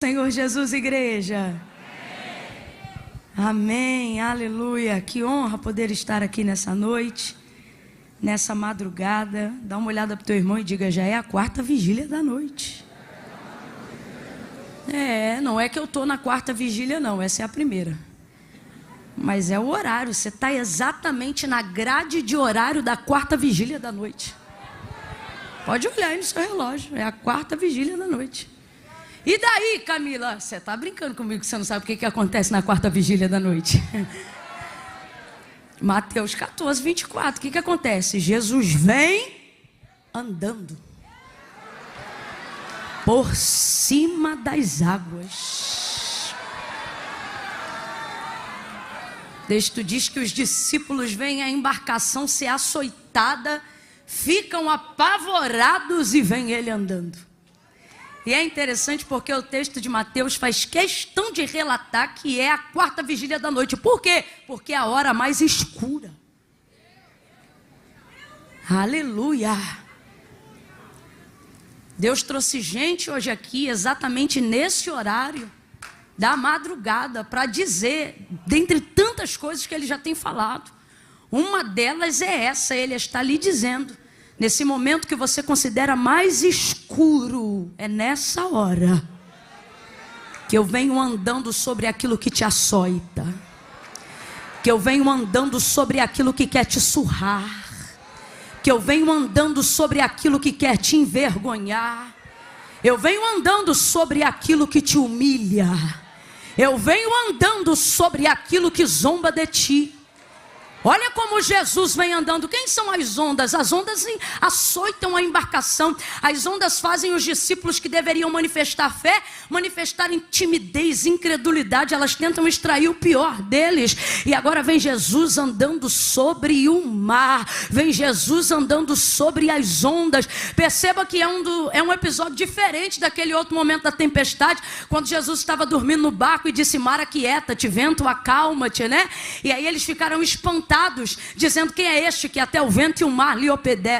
Senhor Jesus, igreja. Amém, aleluia. Que honra poder estar aqui nessa noite, nessa madrugada. Dá uma olhada para o teu irmão e diga: já é a quarta vigília da noite. Não é que eu estou na quarta vigília não, essa é a primeira. Mas é o horário, você está exatamente na grade de horário da quarta vigília da noite. Pode olhar aí no seu relógio, é a quarta vigília da noite. E daí, Camila? Você está brincando comigo que você não sabe o que acontece na quarta vigília da noite. Mateus 14, 24, o que acontece? Jesus vem andando por cima das águas. O texto diz que os discípulos veem a embarcação ser açoitada, ficam apavorados e veem ele andando. E é interessante porque o texto de Mateus faz questão de relatar que é a quarta vigília da noite. Por quê? Porque é a hora mais escura. Aleluia! Deus trouxe gente hoje aqui, exatamente nesse horário da madrugada, para dizer, dentre tantas coisas que ele já tem falado, uma delas é essa: ele está lhe dizendo, nesse momento que você considera mais escuro, é nessa hora que eu venho andando sobre aquilo que te açoita, que eu venho andando sobre aquilo que quer te surrar, que eu venho andando sobre aquilo que quer te envergonhar, eu venho andando sobre aquilo que te humilha, eu venho andando sobre aquilo que zomba de ti. Olha como Jesus vem andando. Quem são as ondas? As ondas açoitam a embarcação. As ondas fazem os discípulos que deveriam manifestar fé manifestarem timidez, incredulidade. Elas tentam extrair o pior deles. E agora vem Jesus andando sobre o mar. Vem Jesus andando sobre as ondas. Perceba que é um episódio diferente daquele outro momento da tempestade, quando Jesus estava dormindo no barco e disse: mar, aquieta-te, vento, acalma-te, né? E aí eles ficaram espantados, dizendo: quem é este que até o vento e o mar lhe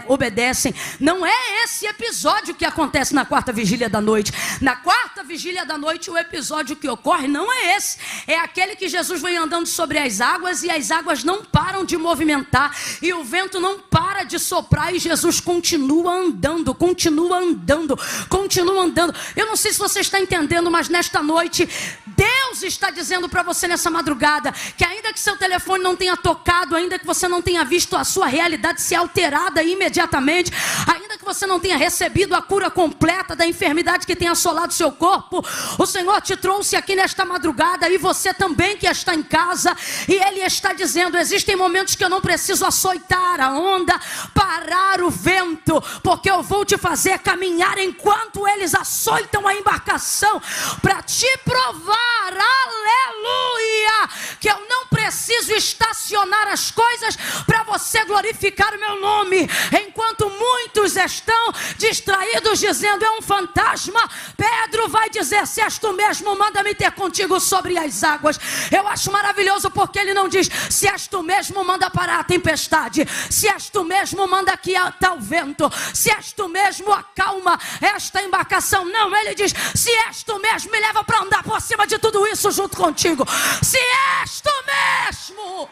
obedecem? Não é esse episódio que acontece na quarta vigília da noite. Na quarta vigília da noite, o episódio que ocorre não é esse. É aquele que Jesus vem andando sobre as águas, e as águas não param de movimentar, e o vento não para de soprar, e Jesus continua andando, continua andando, continua andando. Eu não sei se você está entendendo, mas nesta noite Deus está dizendo para você nessa madrugada, que ainda que seu telefone não tenha tocado, ainda que você não tenha visto a sua realidade ser alterada imediatamente, ainda que você não tenha recebido a cura completa da enfermidade que tem assolado seu corpo, o Senhor te trouxe aqui nesta madrugada, e você também que está em casa, e Ele está dizendo: existem momentos que eu não preciso açoitar a onda, parar o vento, porque eu vou te fazer caminhar enquanto eles açoitam a embarcação, para te provar, aleluia, que eu não preciso estacionar as coisas para você glorificar o meu nome. Enquanto muitos estão distraídos dizendo: é um fantasma, Pedro vai dizer: se és tu mesmo, manda-me ter contigo sobre as águas. Eu acho maravilhoso porque ele não diz: se és tu mesmo, manda parar a tempestade, se és tu mesmo, manda aquietar o vento, se és tu mesmo, acalma esta embarcação. Não, ele diz: se és tu mesmo, me leva para andar por cima de tudo isso junto contigo. Se és tu mesmo,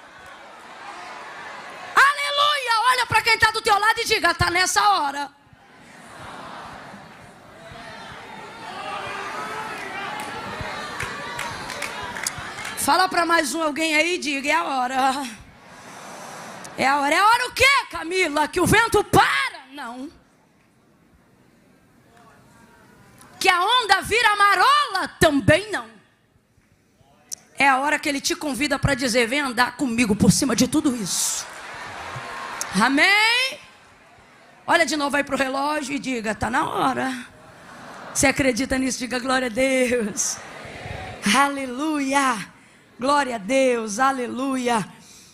aleluia. Olha para quem está do teu lado e diga: está nessa hora. Fala para mais alguém aí e diga: é a hora. É a hora. É a hora o quê, Camila? Que o vento para? Não. Que a onda vira marola? Também não. É a hora que Ele te convida para dizer: vem andar comigo por cima de tudo isso. Amém? Olha de novo aí para o relógio e diga: está na hora. Você acredita nisso? Diga glória a Deus. Aleluia. Glória a Deus. Aleluia.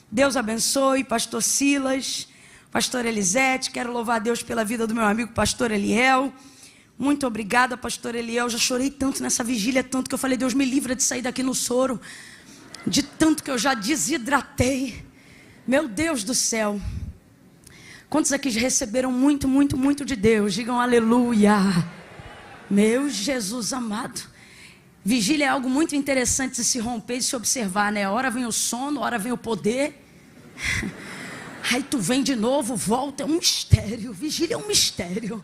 Deus abençoe pastor Silas, pastor Elisete. Quero louvar a Deus pela vida do meu amigo pastor Eliel. Muito obrigada, pastor Eliel. Já chorei tanto nessa vigília, tanto que eu falei: Deus me livra de sair daqui no soro, de tanto que eu já desidratei. Meu Deus do céu. Quantos aqui já receberam muito, muito, muito de Deus? Digam aleluia. Meu Jesus amado. Vigília é algo muito interessante de se romper, de se observar, né? Hora vem o sono, hora vem o poder. Aí tu vem de novo, volta, é um mistério. Vigília é um mistério.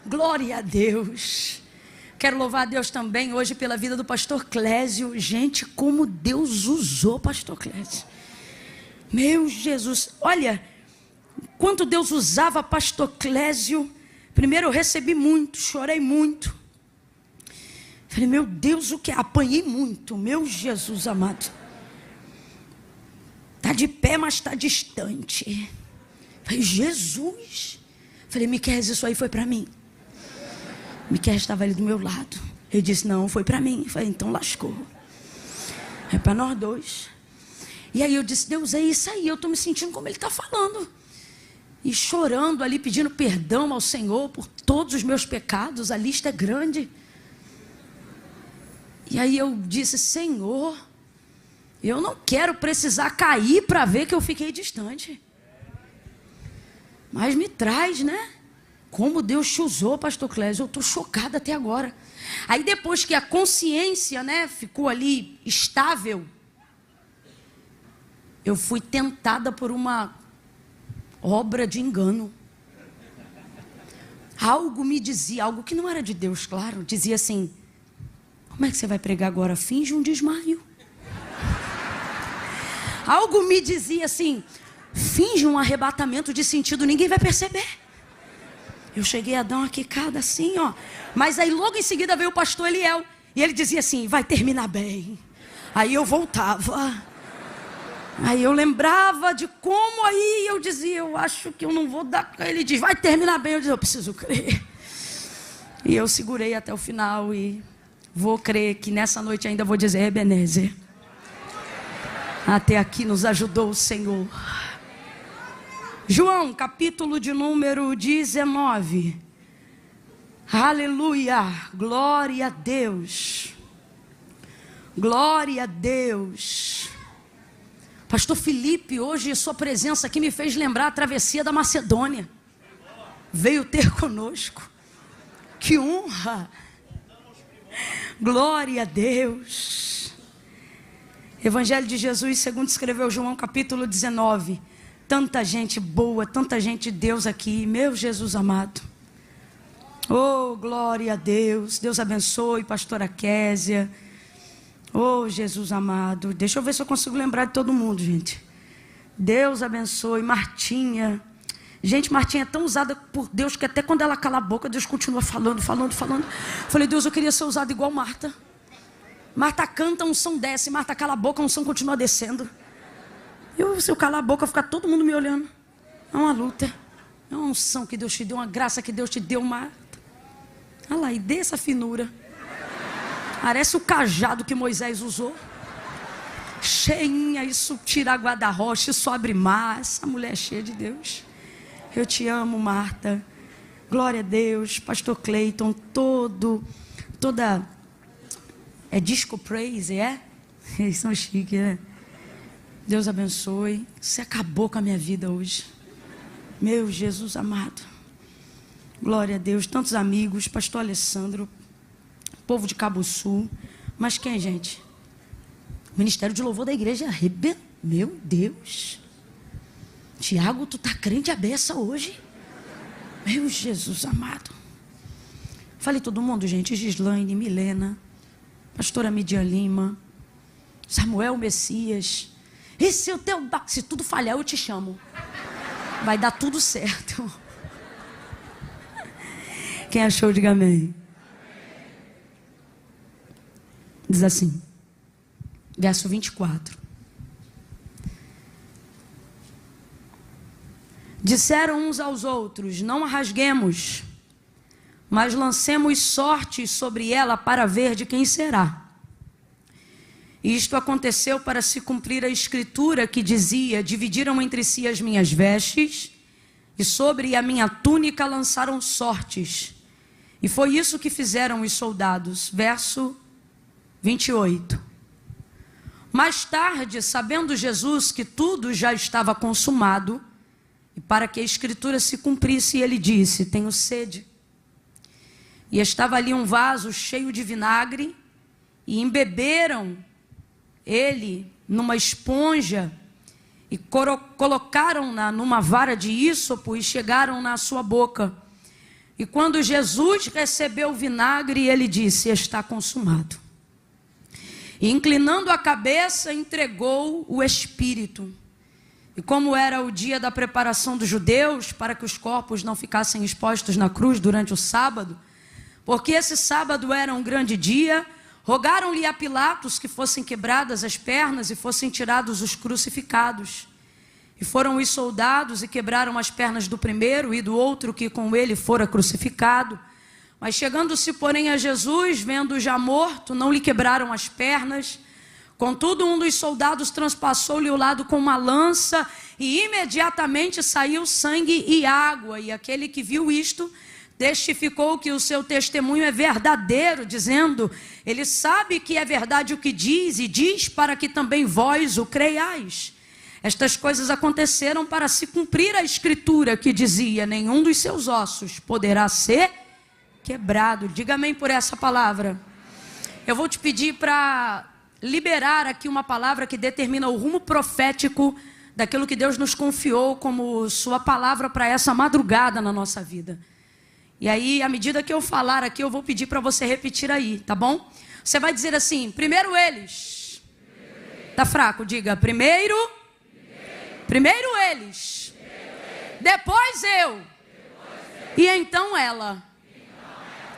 Glória a Deus. Quero louvar a Deus também hoje pela vida do pastor Clésio. Gente, como Deus usou pastor Clésio. Meu Jesus, olha, quando Deus usava pastor Clésio, primeiro eu recebi muito, chorei muito. Falei, meu Deus, o que? Apanhei muito, meu Jesus amado. Está de pé, mas está distante. Falei, Jesus. Falei, Miquel, isso aí foi para mim. Miquel estava ali do meu lado. Ele disse, não, foi para mim. Falei, então lascou. É para nós dois. E aí eu disse, Deus, é isso aí. Eu estou me sentindo como Ele está falando. E chorando ali, pedindo perdão ao Senhor por todos os meus pecados. A lista é grande. E aí eu disse, Senhor, eu não quero precisar cair para ver que eu fiquei distante. Mas me traz, né? Como Deus te usou, pastor Clésio. Eu estou chocada até agora. Aí depois que a consciência, né, ficou ali estável, eu fui tentada por uma obra de engano. Algo me dizia, algo que não era de Deus, claro. Dizia assim, como é que você vai pregar agora? Finge um desmaio. Algo me dizia assim, finge um arrebatamento de sentido, ninguém vai perceber. Eu cheguei a dar uma quicada assim, ó. Mas aí logo em seguida veio o pastor Eliel. E ele dizia assim, vai terminar bem. Aí eu voltava. Aí eu lembrava de como, aí eu dizia, eu acho que eu não vou dar. Ele diz, vai terminar bem. Eu dizia, eu preciso crer. E eu segurei até o final e vou crer que nessa noite ainda vou dizer, Ebenezer. Até aqui nos ajudou o Senhor. João, capítulo de número 19. Aleluia, glória a Deus. Glória a Deus. Pastor Felipe, hoje sua presença aqui me fez lembrar a travessia da Macedônia. Veio ter conosco. Que honra. Glória a Deus. Evangelho de Jesus, segundo escreveu João, capítulo 19. Tanta gente boa, tanta gente de Deus aqui, meu Jesus amado. Oh, glória a Deus. Deus abençoe, pastora Késia. Oh, Jesus amado. Deixa eu ver se eu consigo lembrar de todo mundo, gente. Deus abençoe, Martinha. Gente, Martinha é tão usada por Deus que até quando ela cala a boca, Deus continua falando. Falei, Deus, eu queria ser usada igual Marta. Marta canta, a unção desce. Marta cala a boca, a unção continua descendo. Se eu calar a boca, ficar todo mundo me olhando. É uma luta. É uma unção que Deus te deu, uma graça que Deus te deu, Marta. Olha lá, e dê essa finura. Parece o cajado que Moisés usou. Cheinha, isso tira água da rocha, isso abre mar. Essa mulher é cheia de Deus. Eu te amo, Marta. Glória a Deus. Pastor Cleiton, toda... É disco praise, é? Eles são chiques, é? Deus abençoe. Você acabou com a minha vida hoje. Meu Jesus amado. Glória a Deus. Tantos amigos. Pastor Alessandro. Povo de Cabo Sul. Mas quem, gente? O Ministério de Louvor da igreja arrebentou. Meu Deus. Tiago, tu tá crente a beça hoje? Meu Jesus amado. Falei todo mundo, gente. Gislaine, Milena. Pastora Midian Lima. Samuel Messias. Esse é o teu... Se tudo falhar, eu te chamo. Vai dar tudo certo. Quem achou, diga amém. Diz assim, verso 24. Disseram uns aos outros, não a rasguemos, mas lancemos sortes sobre ela para ver de quem será. E isto aconteceu para se cumprir a escritura que dizia, dividiram entre si as minhas vestes, e sobre a minha túnica lançaram sortes. E foi isso que fizeram os soldados. Verso 28. Mais tarde, sabendo Jesus que tudo já estava consumado, e para que a escritura se cumprisse, ele disse, tenho sede. E estava ali um vaso cheio de vinagre, e embeberam ele numa esponja e colocaram-na numa vara de ísopo e chegaram na sua boca. E quando Jesus recebeu o vinagre, ele disse: está consumado. E inclinando a cabeça, entregou o espírito. E como era o dia da preparação dos judeus, para que os corpos não ficassem expostos na cruz durante o sábado, porque esse sábado era um grande dia, rogaram-lhe a Pilatos que fossem quebradas as pernas e fossem tirados os crucificados. E foram os soldados e quebraram as pernas do primeiro e do outro que com ele fora crucificado. Mas chegando-se, porém, a Jesus, vendo-o já morto, não lhe quebraram as pernas. Contudo, um dos soldados transpassou-lhe o lado com uma lança e imediatamente saiu sangue e água. E aquele que viu isto testificou que o seu testemunho é verdadeiro, dizendo: ele sabe que é verdade o que diz e diz para que também vós o creiais. Estas coisas aconteceram para se cumprir a escritura que dizia: nenhum dos seus ossos poderá ser quebrado. Diga amém por essa palavra. Eu vou te pedir para liberar aqui uma palavra que determina o rumo profético daquilo que Deus nos confiou como sua palavra para essa madrugada na nossa vida. E aí, à medida que eu falar aqui, eu vou pedir para você repetir aí, tá bom? Você vai dizer assim: primeiro eles. Tá fraco, diga: primeiro eles. Depois eu. E então ela.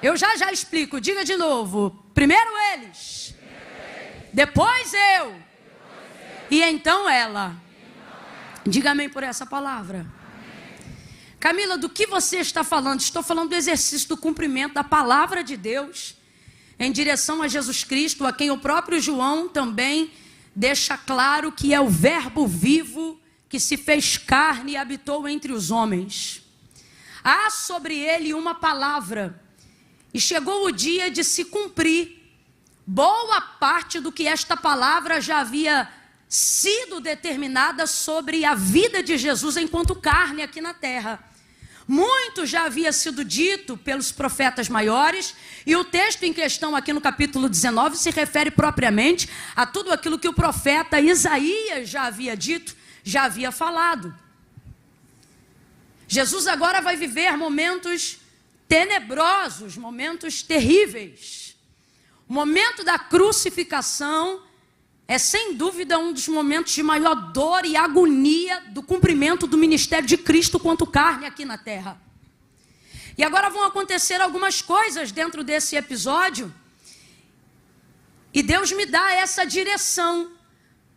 Eu já explico, diga de novo: primeiro eles. Depois eu. E então ela. Diga amém por essa palavra. Camila, do que você está falando? Estou falando do exercício do cumprimento da palavra de Deus em direção a Jesus Cristo, a quem o próprio João também deixa claro que é o verbo vivo que se fez carne e habitou entre os homens. Há sobre ele uma palavra, e chegou o dia de se cumprir boa parte do que esta palavra já havia sido determinada sobre a vida de Jesus enquanto carne aqui na terra. Muito já havia sido dito pelos profetas maiores, e o texto em questão aqui no capítulo 19 se refere propriamente a tudo aquilo que o profeta Isaías já havia dito, já havia falado. Jesus agora vai viver momentos tenebrosos, momentos terríveis. O momento da crucificação é sem dúvida um dos momentos de maior dor e agonia do cumprimento do ministério de Cristo quanto carne aqui na terra. E agora vão acontecer algumas coisas dentro desse episódio, e Deus me dá essa direção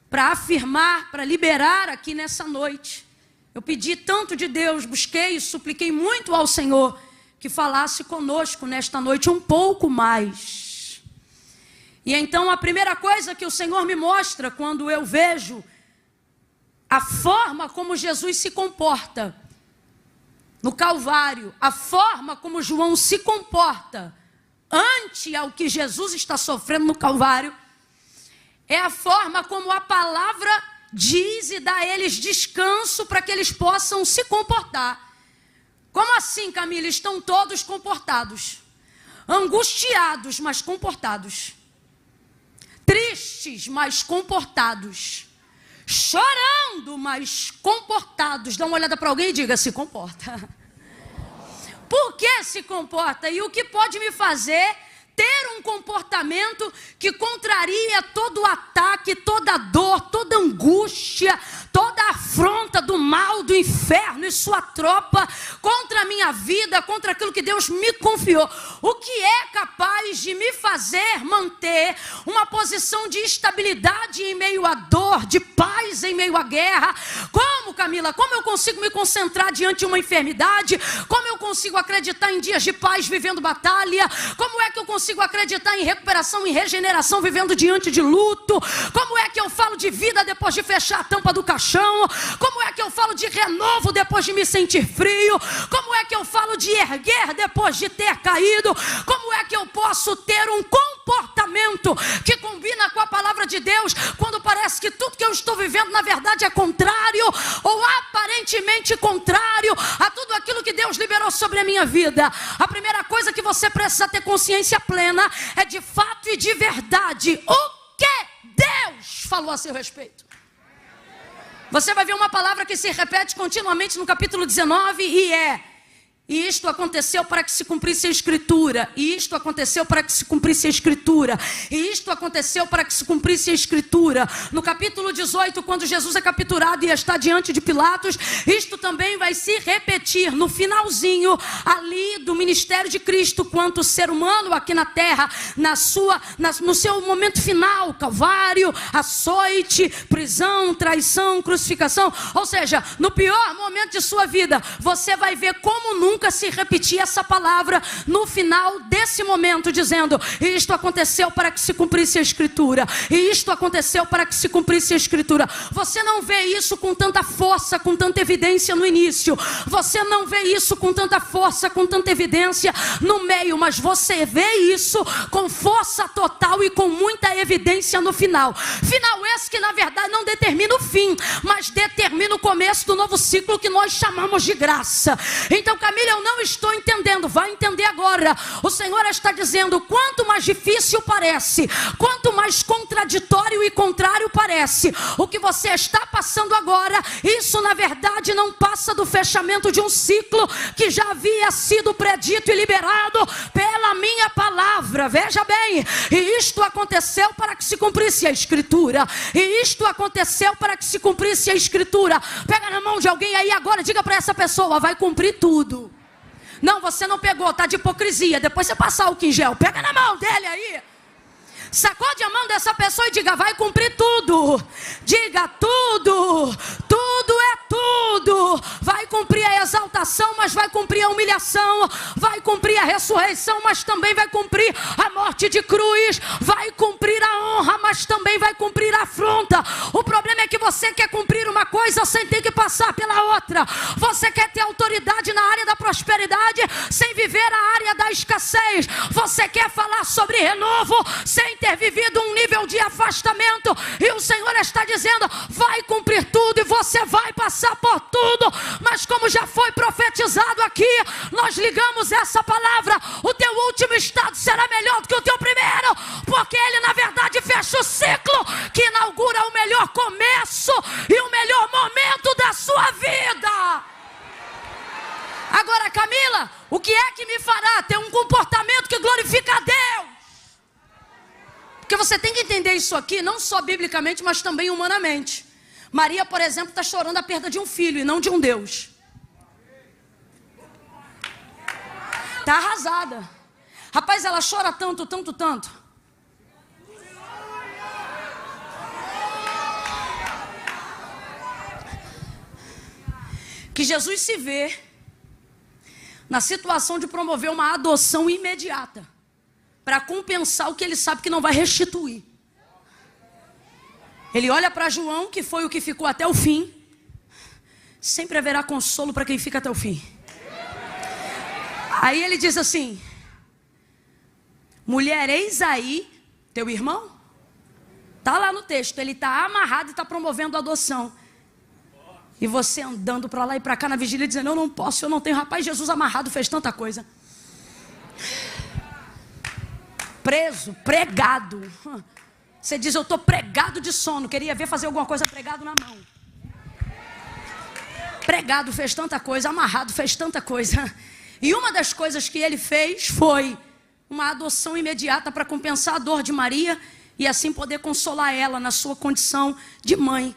para afirmar, para liberar aqui nessa noite. Eu pedi tanto de Deus, busquei e supliquei muito ao Senhor que falasse conosco nesta noite um pouco mais. E então a primeira coisa que o Senhor me mostra quando eu vejo a forma como Jesus se comporta no Calvário, a forma como João se comporta ante ao que Jesus está sofrendo no Calvário, é a forma como a palavra diz e dá a eles descanso para que eles possam se comportar. Como assim, Camila? Estão todos comportados, angustiados, mas comportados. Tristes, mas comportados. Chorando, mas comportados. Dá uma olhada para alguém e diga: se comporta. Por que se comporta? E o que pode me fazer ter um comportamento que contraria todo o ataque, toda a dor, toda a angústia, toda a afronta do mal, do inferno e sua tropa contra a minha vida, contra aquilo que Deus me confiou? O que é capaz de me fazer manter uma posição de estabilidade em meio à dor, de paz em meio à guerra? Como, Camila? Como eu consigo me concentrar diante de uma enfermidade? Como eu consigo acreditar em dias de paz vivendo batalha? Como é que eu consigo acreditar em recuperação, em regeneração vivendo diante de luto? Como é que eu falo de vida depois de fechar a tampa do caixão? Como é que eu falo de renovo depois de me sentir frio? Como é que eu falo de erguer depois de ter caído? Como é que eu posso ter um comportamento que combina com a palavra de Deus quando parece que tudo que eu estou vivendo na verdade é contrário, ou aparentemente veementemente contrário a tudo aquilo que Deus liberou sobre a minha vida. A primeira coisa que você precisa ter consciência plena é de fato e de verdade o que Deus falou a seu respeito. Você vai ver uma palavra que se repete continuamente no capítulo 19 e isto aconteceu para que se cumprisse a Escritura. E isto aconteceu para que se cumprisse a Escritura. E isto aconteceu para que se cumprisse a Escritura. No capítulo 18, quando Jesus é capturado e está diante de Pilatos, isto também vai se repetir no finalzinho ali do ministério de Cristo, quanto ser humano aqui na terra, no seu momento final, Calvário, açoite, prisão, traição, crucificação. Ou seja, no pior momento de sua vida, você vai ver como nunca se repetir essa palavra no final desse momento, dizendo: isto aconteceu para que se cumprisse a Escritura, e isto aconteceu para que se cumprisse a Escritura. Você não vê isso com tanta força, com tanta evidência no início, você não vê isso com tanta força, com tanta evidência no meio, mas você vê isso com força total e com muita evidência no final. Final esse que na verdade não determina o fim, mas determina o começo do novo ciclo que nós chamamos de graça. Então, Camila, eu não estou entendendo, vai entender agora. O Senhor está dizendo: quanto mais difícil parece, quanto mais contraditório e contrário parece o que você está passando agora, isso na verdade não passa do fechamento de um ciclo que já havia sido predito e liberado pela minha palavra. Veja bem, e isto aconteceu para que se cumprisse a Escritura, e isto aconteceu para que se cumprisse a Escritura. Pega na mão de alguém aí agora, diga para essa pessoa: vai cumprir tudo. Não, você não pegou, está de hipocrisia. Depois você passa álcool em gel, pega na mão dele aí, sacode a mão dessa pessoa e diga: vai cumprir tudo. Diga: tudo, tudo é tudo. Vai cumprir a exaltação, mas vai cumprir a humilhação. Vai cumprir a ressurreição, mas também vai cumprir a morte de cruz. Vai cumprir a honra, mas também vai cumprir a afronta. O problema é que você quer cumprir uma coisa sem ter que passar pela outra. Você quer ter autoridade na área da prosperidade sem viver a área da escassez. Você quer falar sobre renovo sem ter vivido um nível de afastamento. E o Senhor está dizendo: vai cumprir tudo e você vai passar por tudo. Mas como já foi profetizado aqui, nós ligamos essa palavra: o teu último estado será melhor do que o teu primeiro, porque ele na verdade fecha o ciclo que inaugura o melhor começo e o melhor momento da sua vida. Agora, Camila, o que é que me fará ter um comportamento que glorifica a Deus? Porque você tem que entender isso aqui, não só biblicamente, mas também humanamente. Maria, por exemplo, está chorando a perda de um filho e não de um Deus. Está arrasada. Rapaz, ela chora tanto, tanto, tanto. Que Jesus se vê na situação de promover uma adoção imediata, para compensar o que ele sabe que não vai restituir. Ele olha para João, que foi o que ficou até o fim. Sempre haverá consolo para quem fica até o fim. Aí ele diz assim: mulher, eis aí teu irmão. Está lá no texto, ele está amarrado e está promovendo a adoção. E você andando para lá e para cá na vigília dizendo: eu não posso, eu não tenho. Rapaz, Jesus amarrado fez tanta coisa. Preso, pregado. Você diz: eu estou pregado de sono. Queria ver fazer alguma coisa pregado na mão. Pregado fez tanta coisa, amarrado fez tanta coisa. E uma das coisas que ele fez foi uma adoção imediata para compensar a dor de Maria e assim poder consolar ela na sua condição de mãe.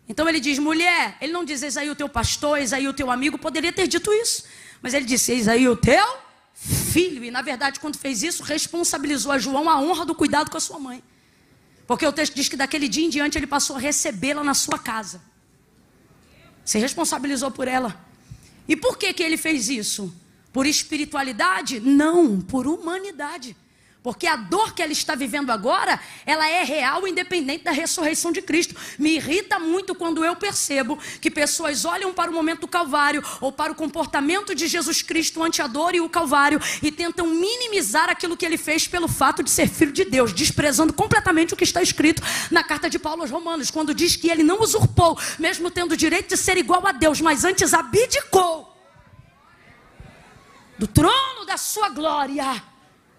Então ele diz: mulher, ele não diz: eis aí o teu pastor, eis aí o teu amigo. Poderia ter dito isso, mas ele disse: eis aí o teu filho. E na verdade, quando fez isso, responsabilizou a João a honra do cuidado com a sua mãe. Porque o texto diz que daquele dia em diante ele passou a recebê-la na sua casa. Se responsabilizou por ela. E por que ele fez isso? Por espiritualidade? Não, por humanidade. Porque a dor que ela está vivendo agora, ela é real, independente da ressurreição de Cristo. Me irrita muito quando eu percebo que pessoas olham para o momento do Calvário ou para o comportamento de Jesus Cristo ante a dor e o Calvário e tentam minimizar aquilo que ele fez pelo fato de ser filho de Deus, desprezando completamente o que está escrito na carta de Paulo aos Romanos, quando diz que ele não usurpou, mesmo tendo o direito de ser igual a Deus, mas antes abdicou do trono da sua glória,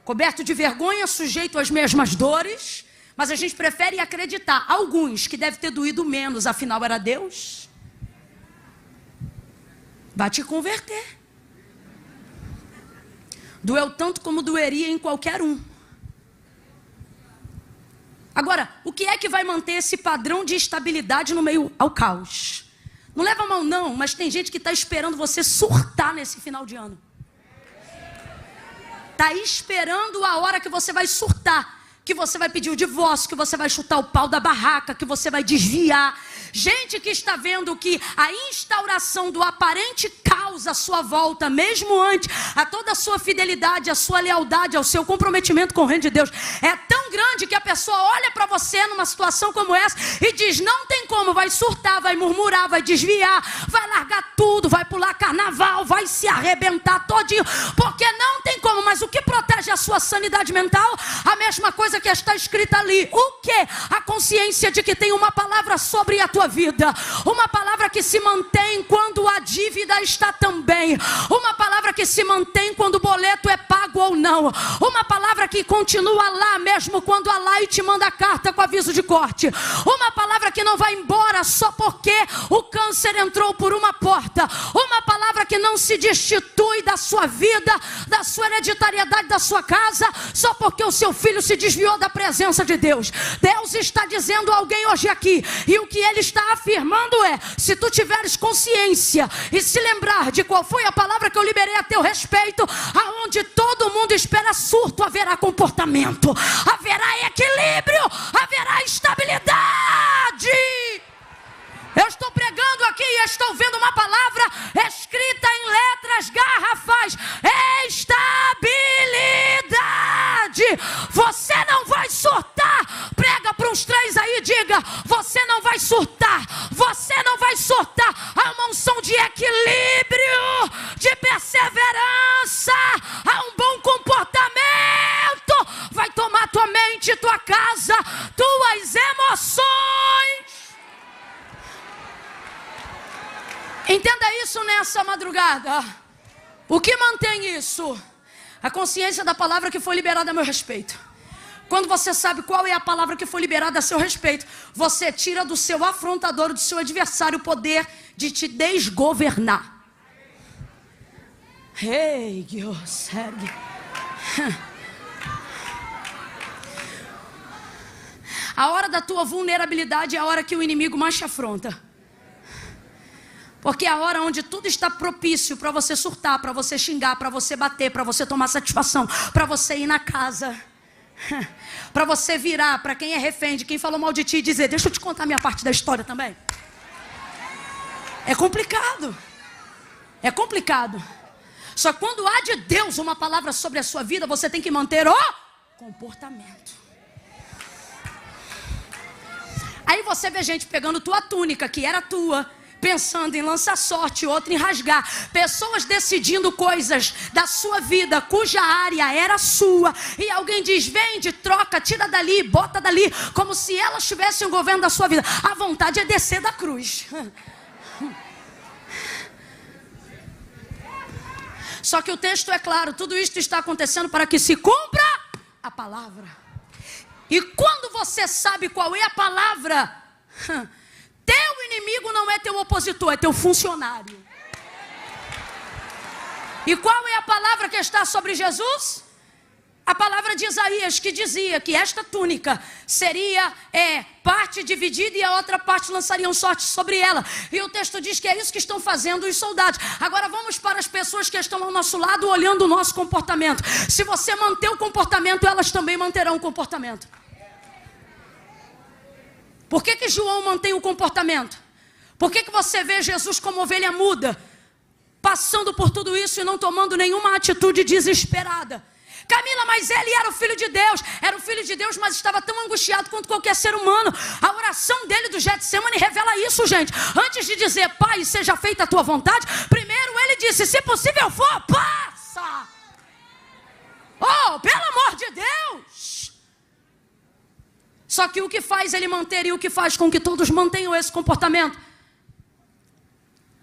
coberto de vergonha, sujeito às mesmas dores, mas a gente prefere acreditar, alguns, que deve ter doído menos, afinal era Deus. Vai te converter. Doeu tanto como doeria em qualquer um. Agora, o que é que vai manter esse padrão de estabilidade no meio ao caos? Não leva mal não, mas tem gente que está esperando você surtar nesse final de ano. Está esperando a hora que você vai surtar, que você vai pedir o divórcio, que você vai chutar o pau da barraca, que você vai desviar. Gente que está vendo que a instauração do aparente caos à sua volta, mesmo antes, a toda a sua fidelidade, a sua lealdade, ao seu comprometimento com o reino de Deus, é tão grande que a pessoa olha para você numa situação como essa e diz, não tem como, vai surtar, vai murmurar, vai desviar, vai largar tudo, vai pular carnaval, vai se arrebentar todinho, porque não tem como. Mas o que protege a sua sanidade mental? A mesma coisa que está escrita ali. O que? A consciência de que tem uma palavra sobre a tua vida, uma palavra que se mantém quando a dívida está também, uma palavra que se mantém quando o boleto é pago ou não, uma palavra que continua lá mesmo quando a Light manda a carta com aviso de corte, uma palavra que não vai embora só porque o câncer entrou por uma porta, uma palavra que não se destitui da sua vida, da sua hereditariedade, da sua casa, só porque o seu filho se desviou da presença de Deus. Deus está dizendo a alguém hoje aqui, e o que ele está afirmando é, se tu tiveres consciência e se lembrar de qual foi a palavra que eu liberei a teu respeito, aonde todo mundo espera surto, haverá comportamento, haverá equilíbrio, haverá estabilidade. Eu estou pregando aqui e estou vendo uma palavra escrita em letras garrafais: estabilidade. Você não vai surtar. Prega para uns 3 aí e diga: você não vai surtar. Você não vai surtar. Há uma unção de equilíbrio, de perseverança, há um bom comportamento. Vai tomar tua mente, tua casa, tuas emoções. Entenda isso nessa madrugada. O que mantém isso? A consciência da palavra que foi liberada a meu respeito. Quando você sabe qual é a palavra que foi liberada a seu respeito, você tira do seu afrontador, do seu adversário, o poder de te desgovernar. Ei, Deus, segue. A hora da tua vulnerabilidade é a hora que o inimigo mais te afronta. Porque é a hora onde tudo está propício para você surtar, para você xingar, para você bater, para você tomar satisfação, para você ir na casa, para você virar para quem é refém, de quem falou mal de ti e dizer: deixa eu te contar a minha parte da história também. É complicado. É complicado. Só que quando há de Deus uma palavra sobre a sua vida, você tem que manter o comportamento. Aí você vê gente pegando tua túnica, que era tua, pensando em lançar sorte, outra em rasgar. Pessoas decidindo coisas da sua vida, cuja área era sua. E alguém diz: vende, troca, tira dali, bota dali. Como se elas tivessem o governo da sua vida. A vontade é descer da cruz. Só que o texto é claro. Tudo isto está acontecendo para que se cumpra a palavra. E quando você sabe qual é a palavra, teu inimigo não é teu opositor, é teu funcionário. E qual é a palavra que está sobre Jesus? A palavra de Isaías, que dizia que esta túnica seria parte dividida e a outra parte lançariam sorte sobre ela. E o texto diz que é isso que estão fazendo os soldados. Agora vamos para as pessoas que estão ao nosso lado, olhando o nosso comportamento. Se você manter o comportamento, elas também manterão o comportamento. Por que João mantém o comportamento? Por que você vê Jesus como ovelha muda, passando por tudo isso e não tomando nenhuma atitude desesperada? Camila, mas ele era o Filho de Deus. Era o Filho de Deus, mas estava tão angustiado quanto qualquer ser humano. A oração dele do Getsemane revela isso, gente. Antes de dizer, Pai, seja feita a tua vontade, primeiro ele disse, se possível for, passa. Oh, pelo amor de Deus. Só que o que faz ele manter e o que faz com que todos mantenham esse comportamento?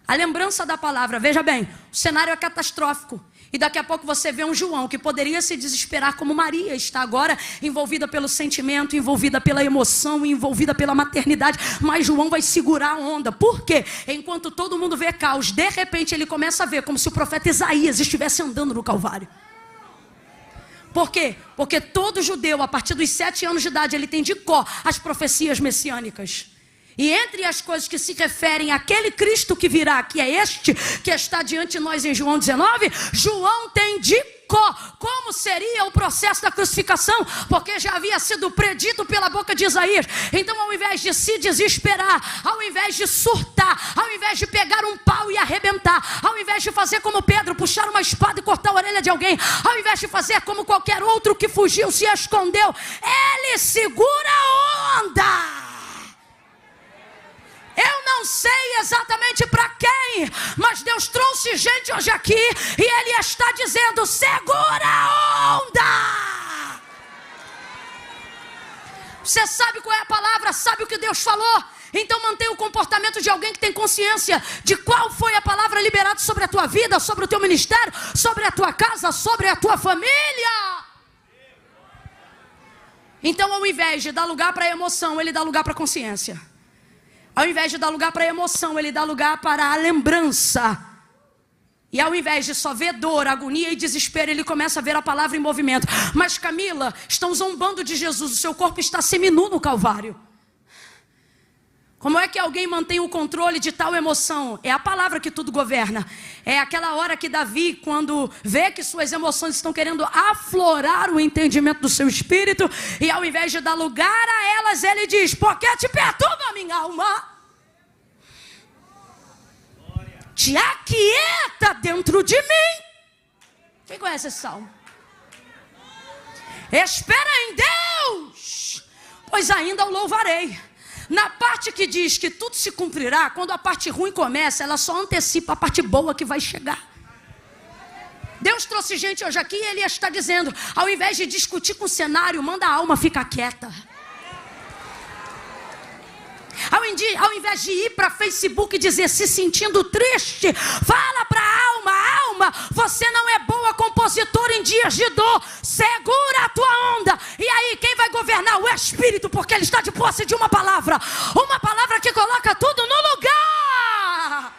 A lembrança da palavra. Veja bem, o cenário é catastrófico. E daqui a pouco você vê um João que poderia se desesperar como Maria está agora, envolvida pelo sentimento, envolvida pela emoção, envolvida pela maternidade. Mas João vai segurar a onda. Por quê? Enquanto todo mundo vê caos, de repente ele começa a ver como se o profeta Isaías estivesse andando no Calvário. Por quê? Porque todo judeu, a partir dos 7 anos de idade, ele tem de cor as profecias messiânicas. E entre as coisas que se referem àquele Cristo que virá, que é este, que está diante de nós em João 19, João tem de cor como seria o processo da crucificação, porque já havia sido predito pela boca de Isaías. Então, ao invés de se desesperar, ao invés de surtar, ao invés de pegar um pau e arrebentar, ao invés de fazer como Pedro, puxar uma espada e cortar a orelha de alguém, ao invés de fazer como qualquer outro que fugiu, se escondeu, ele segura a onda. Eu não sei exatamente para quem, mas Deus trouxe gente hoje aqui e Ele está dizendo, segura a onda. Você sabe qual é a palavra, sabe o que Deus falou? Então mantenha o comportamento de alguém que tem consciência de qual foi a palavra liberada sobre a tua vida, sobre o teu ministério, sobre a tua casa, sobre a tua família. Então, ao invés de dar lugar para a emoção, Ele dá lugar para a consciência. Ao invés de dar lugar para a emoção, ele dá lugar para a lembrança. E ao invés de só ver dor, agonia e desespero, ele começa a ver a palavra em movimento. Mas Camila, estão zombando de Jesus, o seu corpo está seminu no Calvário. Como é que alguém mantém o controle de tal emoção? É a palavra que tudo governa. É aquela hora que Davi, quando vê que suas emoções estão querendo aflorar o entendimento do seu espírito, e ao invés de dar lugar a elas, ele diz, por que te perturba a minha alma? Te aquieta dentro de mim. Quem conhece esse salmo? Espera em Deus, pois ainda o louvarei. Na parte que diz que tudo se cumprirá, quando a parte ruim começa, ela só antecipa a parte boa que vai chegar. Deus trouxe gente hoje aqui e Ele está dizendo, ao invés de discutir com o cenário, manda a alma ficar quieta. Ao invés de ir para Facebook e dizer, se sentindo triste, fala para a alma, você não é boa compositora em dias de dor, segura a tua onda. E aí, quem vai governar? O Espírito, porque ele está de posse de uma palavra que coloca tudo no lugar.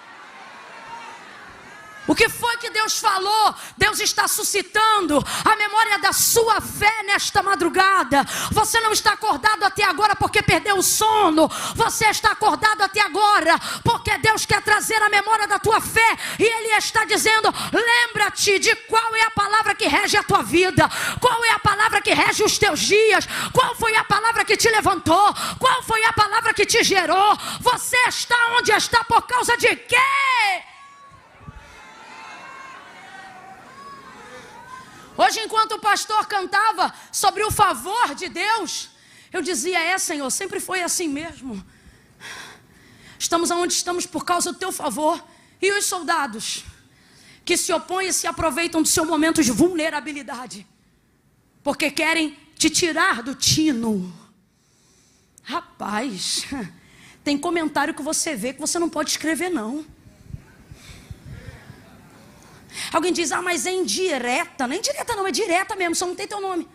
O que foi que Deus falou? Deus está suscitando a memória da sua fé nesta madrugada. Você não está acordado até agora porque perdeu o sono. Você está acordado até agora porque Deus quer trazer a memória da tua fé. E Ele está dizendo, lembra-te de qual é a palavra que rege a tua vida. Qual é a palavra que rege os teus dias. Qual foi a palavra que te levantou. Qual foi a palavra que te gerou. Você está onde está por causa de quê? Hoje, enquanto o pastor cantava sobre o favor de Deus, eu dizia, Senhor, sempre foi assim mesmo. Estamos onde estamos por causa do teu favor. E os soldados que se opõem e se aproveitam do seu momento de vulnerabilidade, porque querem te tirar do tino. Rapaz, tem comentário que você vê que você não pode escrever não. Alguém diz, mas é indireta. Não é indireta não, é direta mesmo, só não tem teu nome.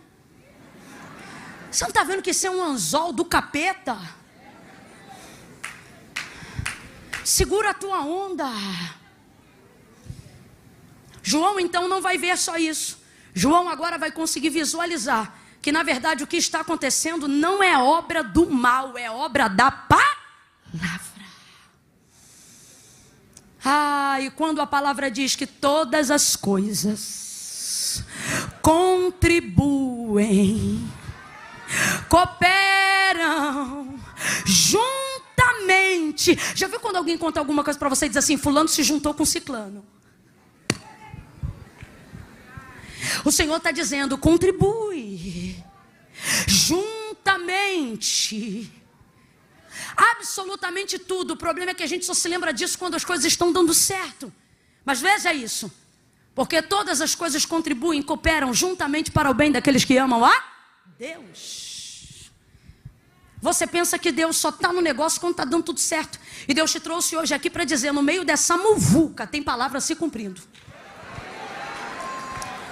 Você não está vendo que isso é um anzol do capeta? Segura a tua onda. João então não vai ver só isso. João agora vai conseguir visualizar que na verdade o que está acontecendo não é obra do mal, é obra da palavra. E quando a palavra diz que todas as coisas contribuem, cooperam juntamente. Já viu quando alguém conta alguma coisa para você e diz assim, fulano se juntou com ciclano? O Senhor está dizendo, contribui. Juntamente. Absolutamente tudo. O problema é que a gente só se lembra disso quando as coisas estão dando certo. Mas veja isso. Porque todas as coisas contribuem, cooperam juntamente para o bem daqueles que amam a Deus. Você pensa que Deus só está no negócio quando está dando tudo certo. E Deus te trouxe hoje aqui para dizer, no meio dessa muvuca, tem palavra se cumprindo.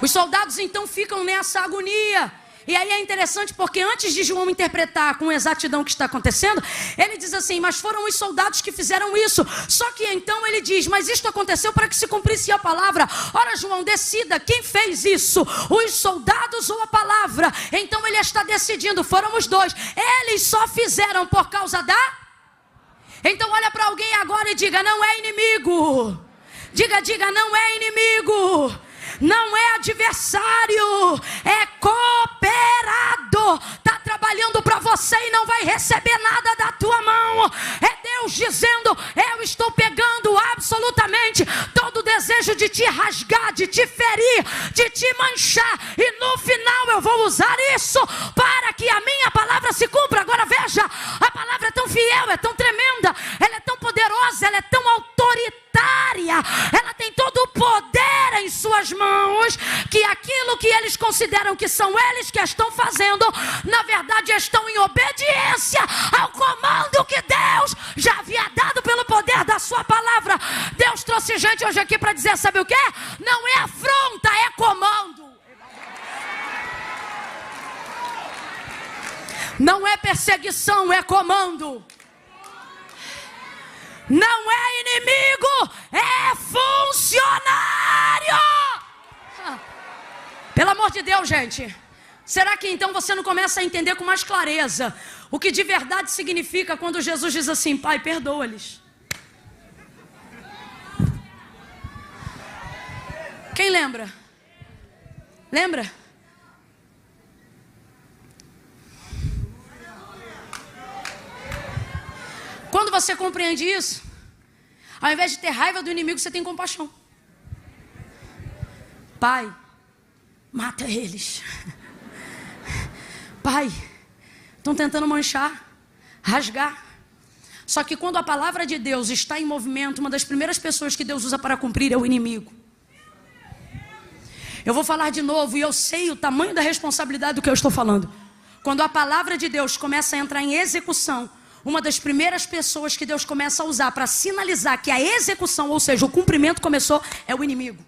Os soldados então ficam nessa agonia. E aí é interessante porque antes de João interpretar com exatidão o que está acontecendo, ele diz assim, mas foram os soldados que fizeram isso. Só que então ele diz, mas isto aconteceu para que se cumprisse a palavra. Ora, João, decida, quem fez isso? Os soldados ou a palavra? Então ele está decidindo, foram os dois. Eles só fizeram por causa da... Então olha para alguém agora e diga, não é inimigo. Diga, não é inimigo. Não é adversário, é cooperador. Está trabalhando para você e não vai receber nada da tua mão. É Deus dizendo, eu estou pegando absolutamente todo o desejo de te rasgar, de te ferir, de te manchar. E no final eu vou usar isso para que a minha palavra se cumpra. Agora veja, a palavra é tão fiel, é tão tremenda, ela é tão poderosa, ela é tão autoritária. Ela tem todo o poder em suas mãos, que aquilo que eles consideram que são eles que estão fazendo, na verdade estão em obediência ao comando que Deus já havia dado pelo poder da sua palavra. Deus trouxe gente hoje aqui para dizer, sabe o que? Não é afronta, é comando. Não é perseguição, é comando. Não é inimigo, é funcionário. Pelo amor de Deus, gente. Será que então você não começa a entender com mais clareza o que de verdade significa quando Jesus diz assim, Pai, perdoa-lhes? Quem lembra? Lembra? Quando você compreende isso, ao invés de ter raiva do inimigo, você tem compaixão. Pai, mata eles. Pai, estão tentando manchar, rasgar. Só que quando a palavra de Deus está em movimento, uma das primeiras pessoas que Deus usa para cumprir é o inimigo. Eu vou falar de novo e eu sei o tamanho da responsabilidade do que eu estou falando. Quando a palavra de Deus começa a entrar em execução, uma das primeiras pessoas que Deus começa a usar para sinalizar que a execução, ou seja, o cumprimento começou, é o inimigo.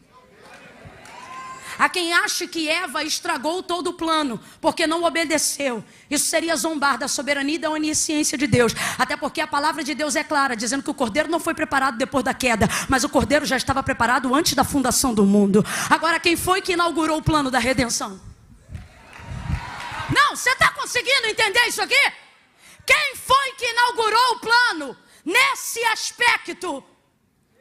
A quem acha que Eva estragou todo o plano porque não obedeceu, isso seria zombar da soberania e da onisciência de Deus. Até porque a palavra de Deus é clara, dizendo que o cordeiro não foi preparado depois da queda, mas o cordeiro já estava preparado antes da fundação do mundo. Agora, quem foi que inaugurou o plano da redenção? Não, você está conseguindo entender isso aqui? Quem foi que inaugurou o plano nesse aspecto? O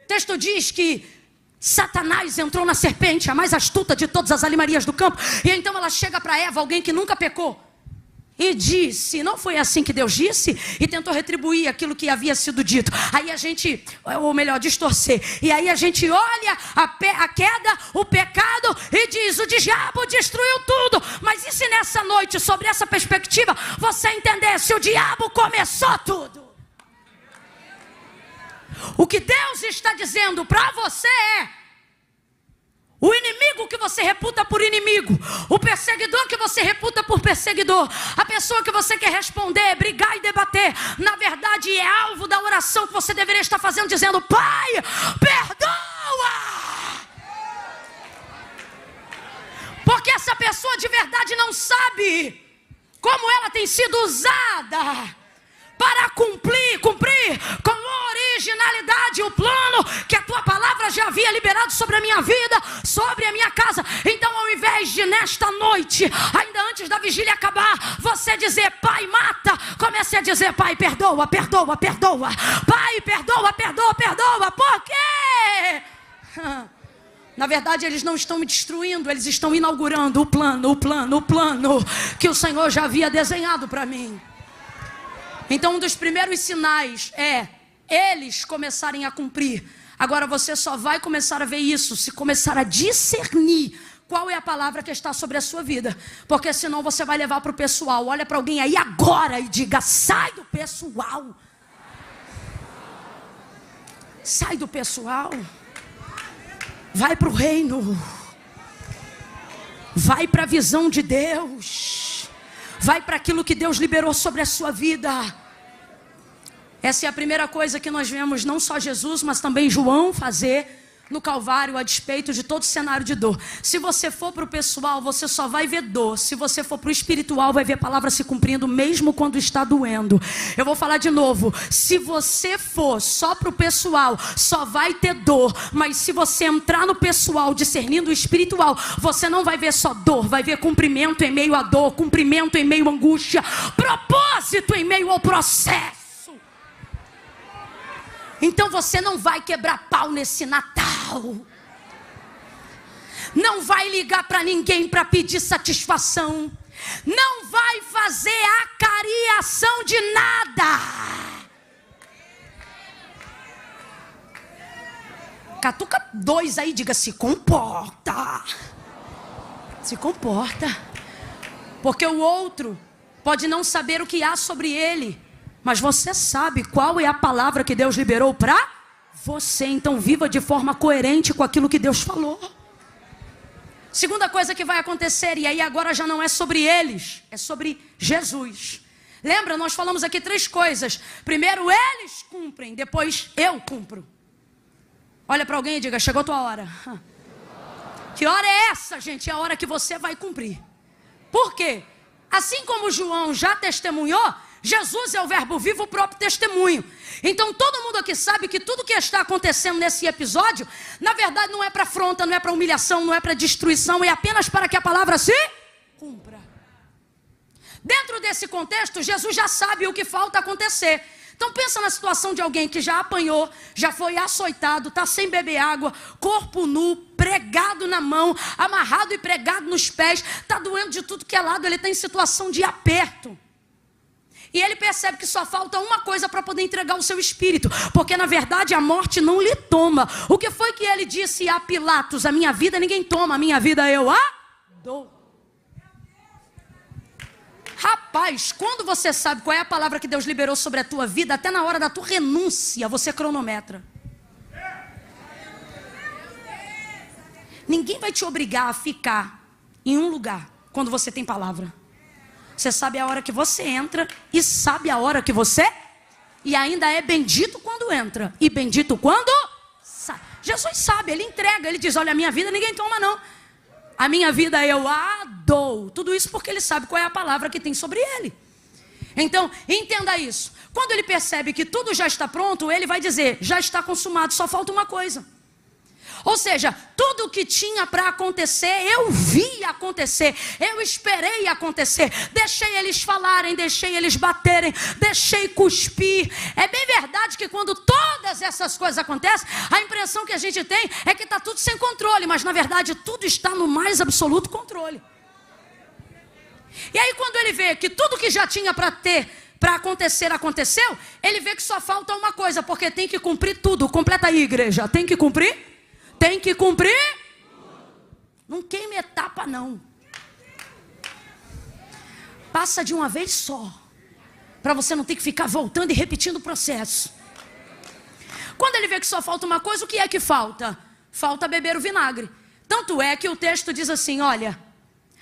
texto diz que Satanás entrou na serpente, a mais astuta de todas as animarias do campo. E então ela chega para Eva, alguém que nunca pecou, e disse, não foi assim que Deus disse? E tentou retribuir aquilo que havia sido dito. Aí a gente, ou melhor, distorcer. E aí a gente olha a queda, o pecado, e diz, o diabo destruiu tudo. Mas e se nessa noite, sobre essa perspectiva, você entendesse, o diabo começou tudo? O que Deus está dizendo para você é, o inimigo que você reputa por inimigo, o perseguidor que você reputa por perseguidor, a pessoa que você quer responder, brigar e debater, na verdade é alvo da oração que você deveria estar fazendo, dizendo, Pai, perdoa! Porque essa pessoa de verdade não sabe como ela tem sido usada para cumprir com originalidade o plano que a tua palavra já havia liberado sobre a minha vida, sobre a minha casa. Então, ao invés de nesta noite, ainda antes da vigília acabar, você dizer, Pai, mata, comece a dizer, Pai, perdoa, perdoa, perdoa. Pai, perdoa, perdoa, perdoa. Por quê? Na verdade, eles não estão me destruindo, eles estão inaugurando o plano que o Senhor já havia desenhado para mim. Então, um dos primeiros sinais é eles começarem a cumprir. Agora, você só vai começar a ver isso se começar a discernir qual é a palavra que está sobre a sua vida. Porque senão você vai levar para o pessoal. Olha para alguém aí agora e diga: sai do pessoal. Sai do pessoal. Vai para o reino. Vai para a visão de Deus. Vai para aquilo que Deus liberou sobre a sua vida. Essa é a primeira coisa que nós vemos, não só Jesus, mas também João fazer no Calvário, a despeito de todo cenário de dor. Se você for para o pessoal, você só vai ver dor. Se você for para o espiritual, vai ver a palavra se cumprindo, mesmo quando está doendo. Eu vou falar de novo. Se você for só para o pessoal, só vai ter dor. Mas se você entrar no pessoal, discernindo o espiritual, você não vai ver só dor, vai ver cumprimento em meio à dor, cumprimento em meio à angústia, propósito em meio ao processo. Então você não vai quebrar pau nesse Natal. Não vai ligar para ninguém para pedir satisfação. Não vai fazer acariação de nada. Catuca 2 aí, diga: se comporta. Se comporta. Porque o outro pode não saber o que há sobre ele, mas você sabe qual é a palavra que Deus liberou para você. Então viva de forma coerente com aquilo que Deus falou. Segunda coisa que vai acontecer, e aí agora já não é sobre eles, é sobre Jesus. Lembra, nós falamos aqui 3 coisas. Primeiro eles cumprem, depois eu cumpro. Olha para alguém e diga: chegou a tua hora. Que hora é essa, gente? É a hora que você vai cumprir. Por quê? Assim como João já testemunhou, Jesus é o verbo vivo, o próprio testemunho. Então todo mundo aqui sabe que tudo que está acontecendo nesse episódio, na verdade não é para afronta, não é para humilhação, não é para destruição, é apenas para que a palavra se cumpra. Dentro desse contexto, Jesus já sabe o que falta acontecer. Então pensa na situação de alguém que já apanhou, já foi açoitado, está sem beber água, corpo nu, pregado na mão, amarrado e pregado nos pés, está doendo de tudo que é lado, ele está em situação de aperto. E ele percebe que só falta uma coisa para poder entregar o seu espírito. Porque na verdade a morte não lhe toma. O que foi que ele disse a Pilatos? A minha vida ninguém toma, a minha vida eu a dou. Rapaz, quando você sabe qual é a palavra que Deus liberou sobre a tua vida, até na hora da tua renúncia, você cronometra. Ninguém vai te obrigar a ficar em um lugar quando você tem palavra. Você sabe a hora que você entra e sabe a hora que você... E ainda é bendito quando entra e bendito quando sai. Jesus sabe, ele entrega, ele diz: olha, a minha vida ninguém toma não. A minha vida eu a dou. Tudo isso porque ele sabe qual é a palavra que tem sobre ele. Então, entenda isso. Quando ele percebe que tudo já está pronto, ele vai dizer: já está consumado, só falta uma coisa. Ou seja, tudo o que tinha para acontecer, eu vi acontecer, eu esperei acontecer, deixei eles falarem, deixei eles baterem, deixei cuspir. É bem verdade que quando todas essas coisas acontecem, a impressão que a gente tem é que está tudo sem controle, mas na verdade tudo está no mais absoluto controle. E aí quando ele vê que tudo que já tinha para acontecer, aconteceu, ele vê que só falta uma coisa, porque tem que cumprir tudo. Completa aí, igreja, tem que cumprir? Tem que cumprir? Não queime etapa não. Passa de uma vez só, para você não ter que ficar voltando e repetindo o processo. Quando ele vê que só falta uma coisa, o que é que falta? Falta beber o vinagre. Tanto é que o texto diz assim, olha: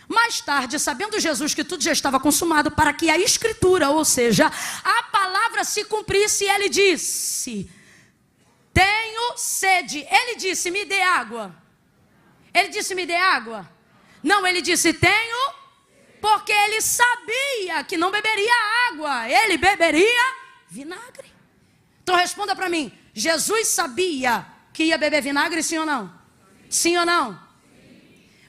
mais tarde, sabendo Jesus que tudo já estava consumado, para que a escritura, ou seja, a palavra se cumprisse, ele disse: tenho sede. Ele disse: me dê água. Ele disse: me dê água. Não, ele disse: tenho, porque ele sabia que não beberia água, ele beberia vinagre. Então responda para mim: Jesus sabia que ia beber vinagre, sim ou não? Sim ou não?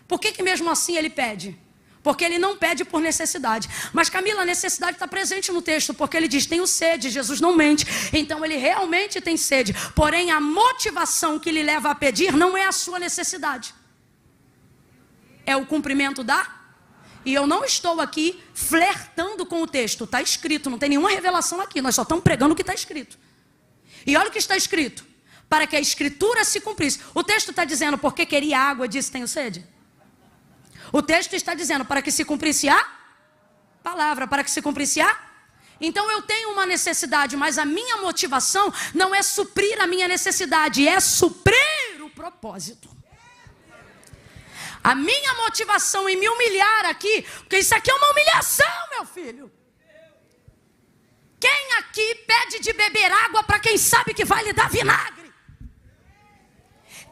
Por que mesmo assim ele pede? Porque ele não pede por necessidade. Mas Camila, a necessidade está presente no texto, porque ele diz: tenho sede. Jesus não mente. Então ele realmente tem sede. Porém a motivação que lhe leva a pedir não é a sua necessidade, é o cumprimento da... E eu não estou aqui flertando com o texto. Está escrito, não tem nenhuma revelação aqui. Nós só estamos pregando o que está escrito. E olha o que está escrito: para que a escritura se cumprisse. O texto está dizendo porque queria água, disse: tenho sede? O texto está dizendo, para que se cumprisse a palavra, para que se cumprisse a... Então eu tenho uma necessidade, mas a minha motivação não é suprir a minha necessidade, é suprir o propósito. A minha motivação em me humilhar aqui, porque isso aqui é uma humilhação, meu filho. Quem aqui pede de beber água para quem sabe que vai lhe dar vinagre?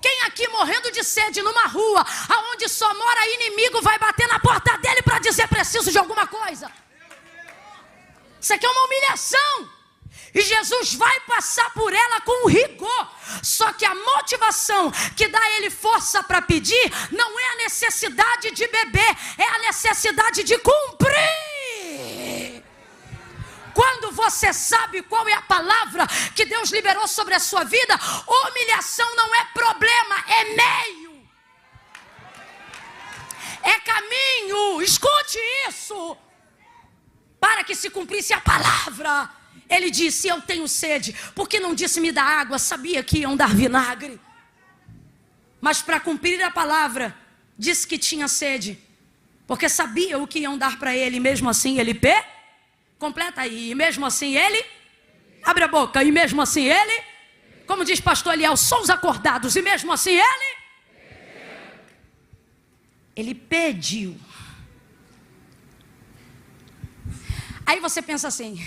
Quem aqui morrendo de sede numa rua, aonde só mora inimigo, vai bater na porta dele para dizer preciso de alguma coisa? Isso aqui é uma humilhação. E Jesus vai passar por ela com rigor. Só que a motivação que dá a ele força para pedir não é a necessidade de beber, é a necessidade de cumprir. Quando você sabe qual é a palavra que Deus liberou sobre a sua vida, humilhação não é problema, é meio. É caminho. Escute isso. Para que se cumprisse a palavra. Ele disse, eu tenho sede. Porque não disse me dá água, sabia que iam dar vinagre. Mas para cumprir a palavra, disse que tinha sede. Porque sabia o que iam dar para ele. E mesmo assim ele completa aí. E mesmo assim ele abre a boca. E mesmo assim ele, como diz pastor Eliel, são os acordados. E mesmo assim ele pediu. Aí você pensa assim,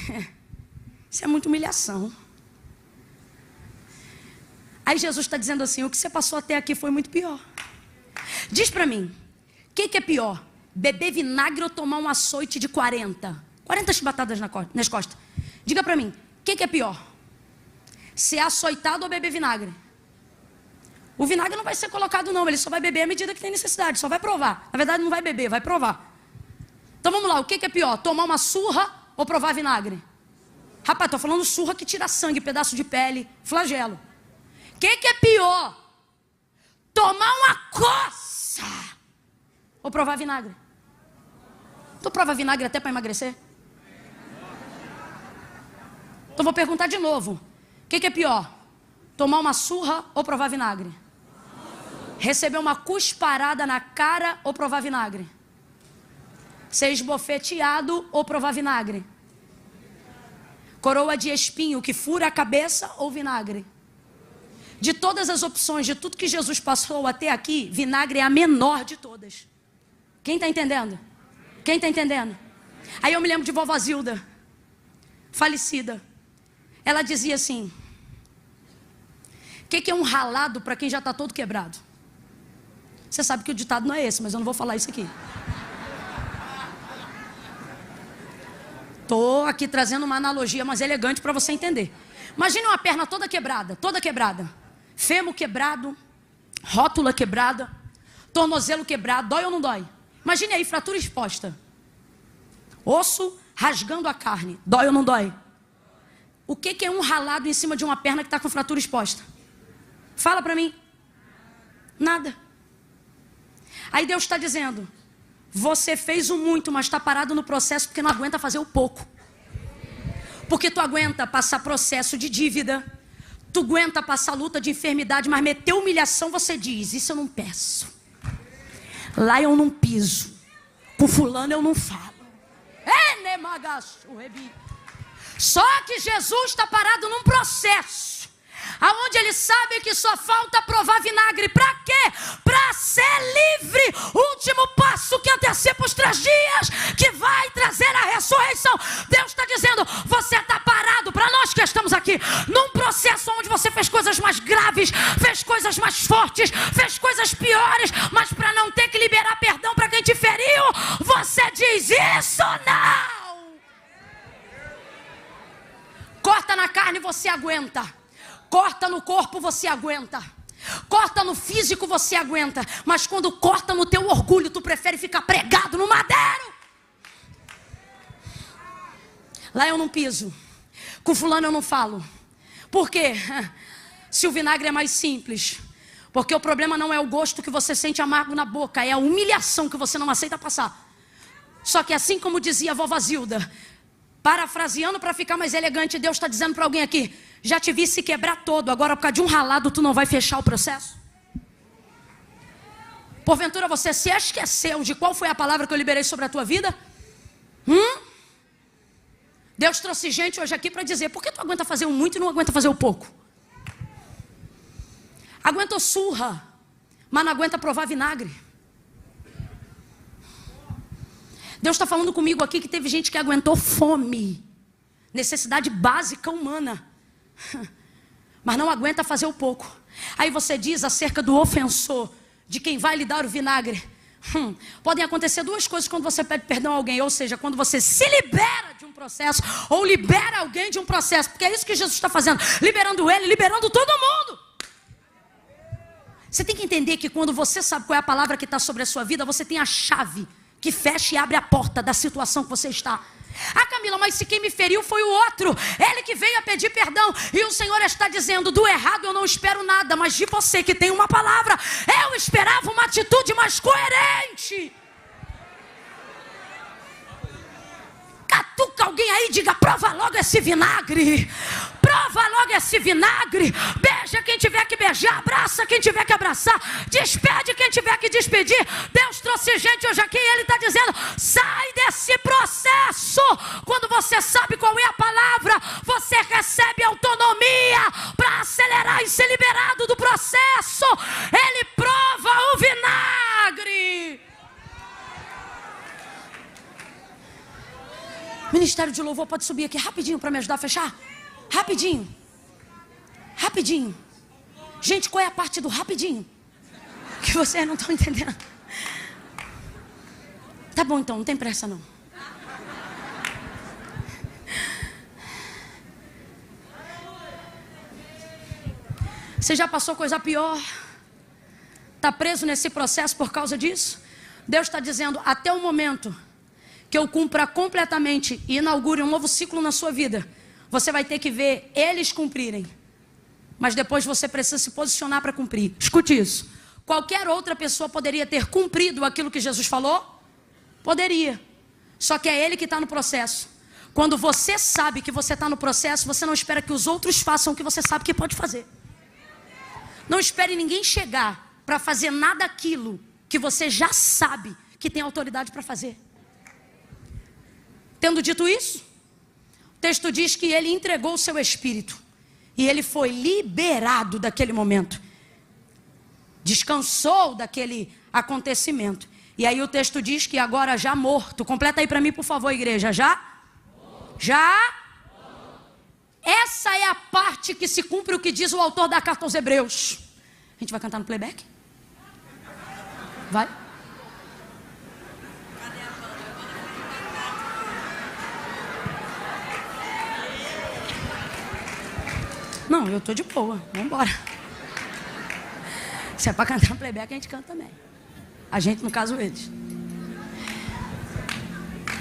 isso é muita humilhação. Aí Jesus está dizendo assim, o que você passou até aqui foi muito pior. Diz para mim, o que é pior? Beber vinagre ou tomar um açoite de 40 chibatadas nas costas? Diga para mim, o que é pior? Ser açoitado ou beber vinagre? O vinagre não vai ser colocado não, ele só vai beber à medida que tem necessidade, só vai provar. Na verdade não vai beber, vai provar. Então vamos lá, o que é pior? Tomar uma surra ou provar vinagre? Rapaz, estou falando surra que tira sangue, pedaço de pele, flagelo. O que é pior? Tomar uma coça ou provar vinagre? Tu prova vinagre até para emagrecer? Então vou perguntar de novo. O que é pior? Tomar uma surra ou provar vinagre? Receber uma cusparada na cara ou provar vinagre? Ser esbofeteado ou provar vinagre? Coroa de espinho que fura a cabeça ou vinagre? De todas as opções, de tudo que Jesus passou até aqui, vinagre é a menor de todas. Quem está entendendo? Quem está entendendo? Aí eu me lembro de vovó Zilda, falecida. Ela dizia assim, o que é um ralado para quem já está todo quebrado? Você sabe que o ditado não é esse, mas eu não vou falar isso aqui. Estou aqui trazendo uma analogia mais elegante para você entender. Imagine uma perna toda quebrada. Fêmur quebrado, rótula quebrada, tornozelo quebrado. Dói ou não dói? Imagine aí, fratura exposta. Osso rasgando a carne. Dói ou não dói? O que é um ralado em cima de uma perna que está com fratura exposta? Fala para mim. Nada. Aí Deus está dizendo, você fez o muito, mas está parado no processo porque não aguenta fazer o pouco. Porque tu aguenta passar processo de dívida, tu aguenta passar luta de enfermidade, mas meter humilhação você diz, isso eu não peço. Lá eu não piso, com fulano eu não falo. Só que Jesus está parado num processo, aonde ele sabe que só falta provar vinagre. Para quê? Para ser livre. Último passo que antecipa os 3 dias, que vai trazer a ressurreição. Deus está dizendo, você está parado, para nós que estamos aqui, num processo onde você fez coisas mais graves, fez coisas mais fortes, fez coisas piores, mas para não ter que liberar perdão para quem te feriu, você diz, isso não. Corta na carne, você aguenta. Corta no corpo, você aguenta. Corta no físico, você aguenta. Mas quando corta no teu orgulho, tu prefere ficar pregado no madeiro. Lá eu não piso. Com fulano eu não falo. Por quê? Se o vinagre é mais simples. Porque o problema não é o gosto que você sente amargo na boca, é a humilhação que você não aceita passar. Só que assim como dizia a vovó Zilda, parafraseando para ficar mais elegante, Deus está dizendo para alguém aqui, já te vi se quebrar todo, agora por causa de um ralado tu não vai fechar o processo? Porventura você se esqueceu de qual foi a palavra que eu liberei sobre a tua vida? Deus trouxe gente hoje aqui para dizer: por que tu aguenta fazer o muito e não aguenta fazer o pouco? Aguentou surra, mas não aguenta provar vinagre. Deus está falando comigo aqui que teve gente que aguentou fome, necessidade básica humana, mas não aguenta fazer o pouco. Aí você diz acerca do ofensor, de quem vai lhe dar o vinagre. Podem acontecer duas coisas quando você pede perdão a alguém. Ou seja, quando você se libera de um processo, ou libera alguém de um processo. Porque é isso que Jesus está fazendo, liberando ele, liberando todo mundo. Você tem que entender que quando você sabe qual é a palavra que está sobre a sua vida, você tem a chave que fecha e abre a porta da situação que você está. Ah, Camila, mas se quem me feriu foi o outro, ele que veio a pedir perdão. E o Senhor está dizendo: do errado eu não espero nada, mas de você que tem uma palavra, eu esperava uma atitude mais coerente. Catuca alguém aí e diga: prova logo esse vinagre. Prova logo esse vinagre. Beija quem tiver que beijar, abraça quem tiver que abraçar, despede quem tiver que despedir. Deus trouxe gente hoje aqui e Ele está dizendo: sai desse processo. Quando você sabe qual é a palavra, você recebe autonomia para acelerar e ser liberado do processo. Ele prova o vinagre. Ministério de Louvor pode subir aqui rapidinho para me ajudar a fechar? Rapidinho. Rapidinho. Gente, qual é a parte do rapidinho? Que vocês não estão entendendo. Tá bom então, não tem pressa não. Você já passou coisa pior? Está preso nesse processo por causa disso? Deus está dizendo: até o momento que eu cumpra completamente e inaugure um novo ciclo na sua vida, você vai ter que ver eles cumprirem, mas depois você precisa se posicionar para cumprir. Escute isso: qualquer outra pessoa poderia ter cumprido aquilo que Jesus falou? Poderia, só que é Ele que está no processo. Quando você sabe que você está no processo, você não espera que os outros façam o que você sabe que pode fazer. Não espere ninguém chegar para fazer nada daquilo que você já sabe que tem autoridade para fazer. Tendo dito isso, o texto diz que ele entregou o seu espírito e ele foi liberado daquele momento, descansou daquele acontecimento. E aí o texto diz que agora já morto. Completa aí para mim, por favor, igreja. Essa é a parte que se cumpre o que diz o autor da carta aos Hebreus. A gente vai cantar no playback? Vai. Não, eu tô de boa, vamos embora. Se é para cantar no playback, a gente canta também. A gente, no caso, eles.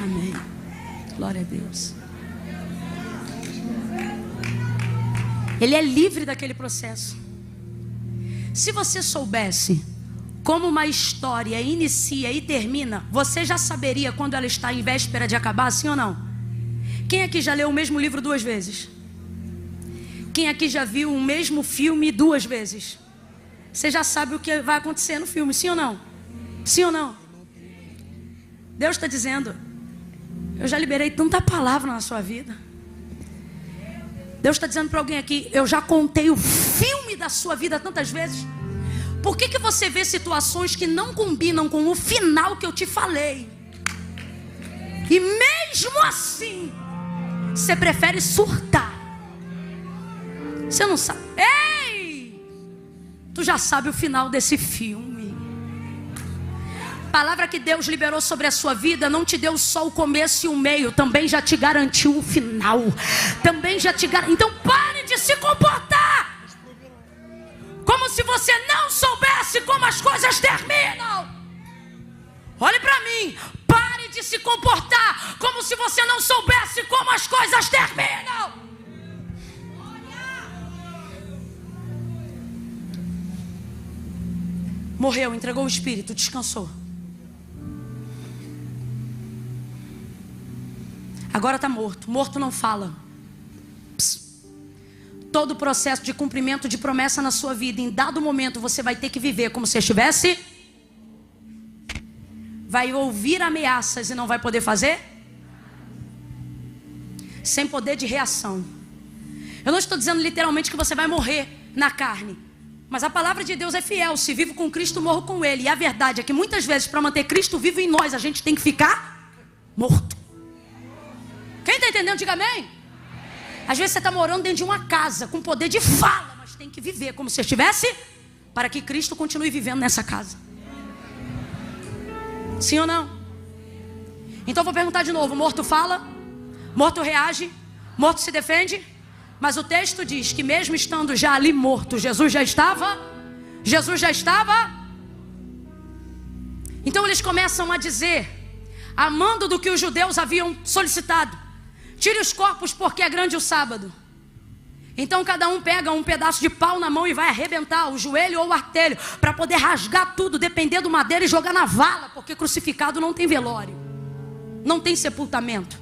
Amém. Glória a Deus. Ele é livre daquele processo. Se você soubesse como uma história inicia e termina, você já saberia quando ela está em véspera de acabar, sim ou não? Quem aqui já leu o mesmo livro 2 vezes? Quem aqui já viu o mesmo filme 2 vezes? Você já sabe o que vai acontecer no filme, sim ou não? Sim ou não? Deus está dizendo: eu já liberei tanta palavra na sua vida. Deus está dizendo para alguém aqui: eu já contei o filme da sua vida tantas vezes. Por que você vê situações que não combinam com o final que eu te falei? E mesmo assim, você prefere surtar. Você não sabe. Ei! Tu já sabe o final desse filme. A palavra que Deus liberou sobre a sua vida não te deu só o começo e o meio, também já te garantiu o final. Também já te garantiu. Então pare de se comportar como se você não soubesse como as coisas terminam. Olhe para mim. Pare de se comportar como se você não soubesse como as coisas terminam. Morreu, entregou o espírito, descansou. Agora está morto. Morto não fala. Todo o processo de cumprimento de promessa na sua vida, em dado momento você vai ter que viver como se estivesse vai ouvir ameaças e não vai poder fazer? Sem poder de reação. Eu não estou dizendo literalmente que você vai morrer na carne, mas a palavra de Deus é fiel. Se vivo com Cristo, morro com Ele. E a verdade é que muitas vezes, para manter Cristo vivo em nós, a gente tem que ficar morto. Quem está entendendo, diga amém. Às vezes você está morando dentro de uma casa com poder de fala, mas tem que viver como se estivesse, para que Cristo continue vivendo nessa casa. Sim ou não? Então eu vou perguntar de novo. Morto fala, morto reage, morto se defende. Mas o texto diz que mesmo estando já ali morto, Jesus já estava. Então eles começam a dizer, amando do que os judeus haviam solicitado: tire os corpos, porque é grande o sábado. Então cada um pega um pedaço de pau na mão e vai arrebentar o joelho ou o artelho, para poder rasgar tudo, depender do madeira, e jogar na vala, porque crucificado não tem velório, não tem sepultamento.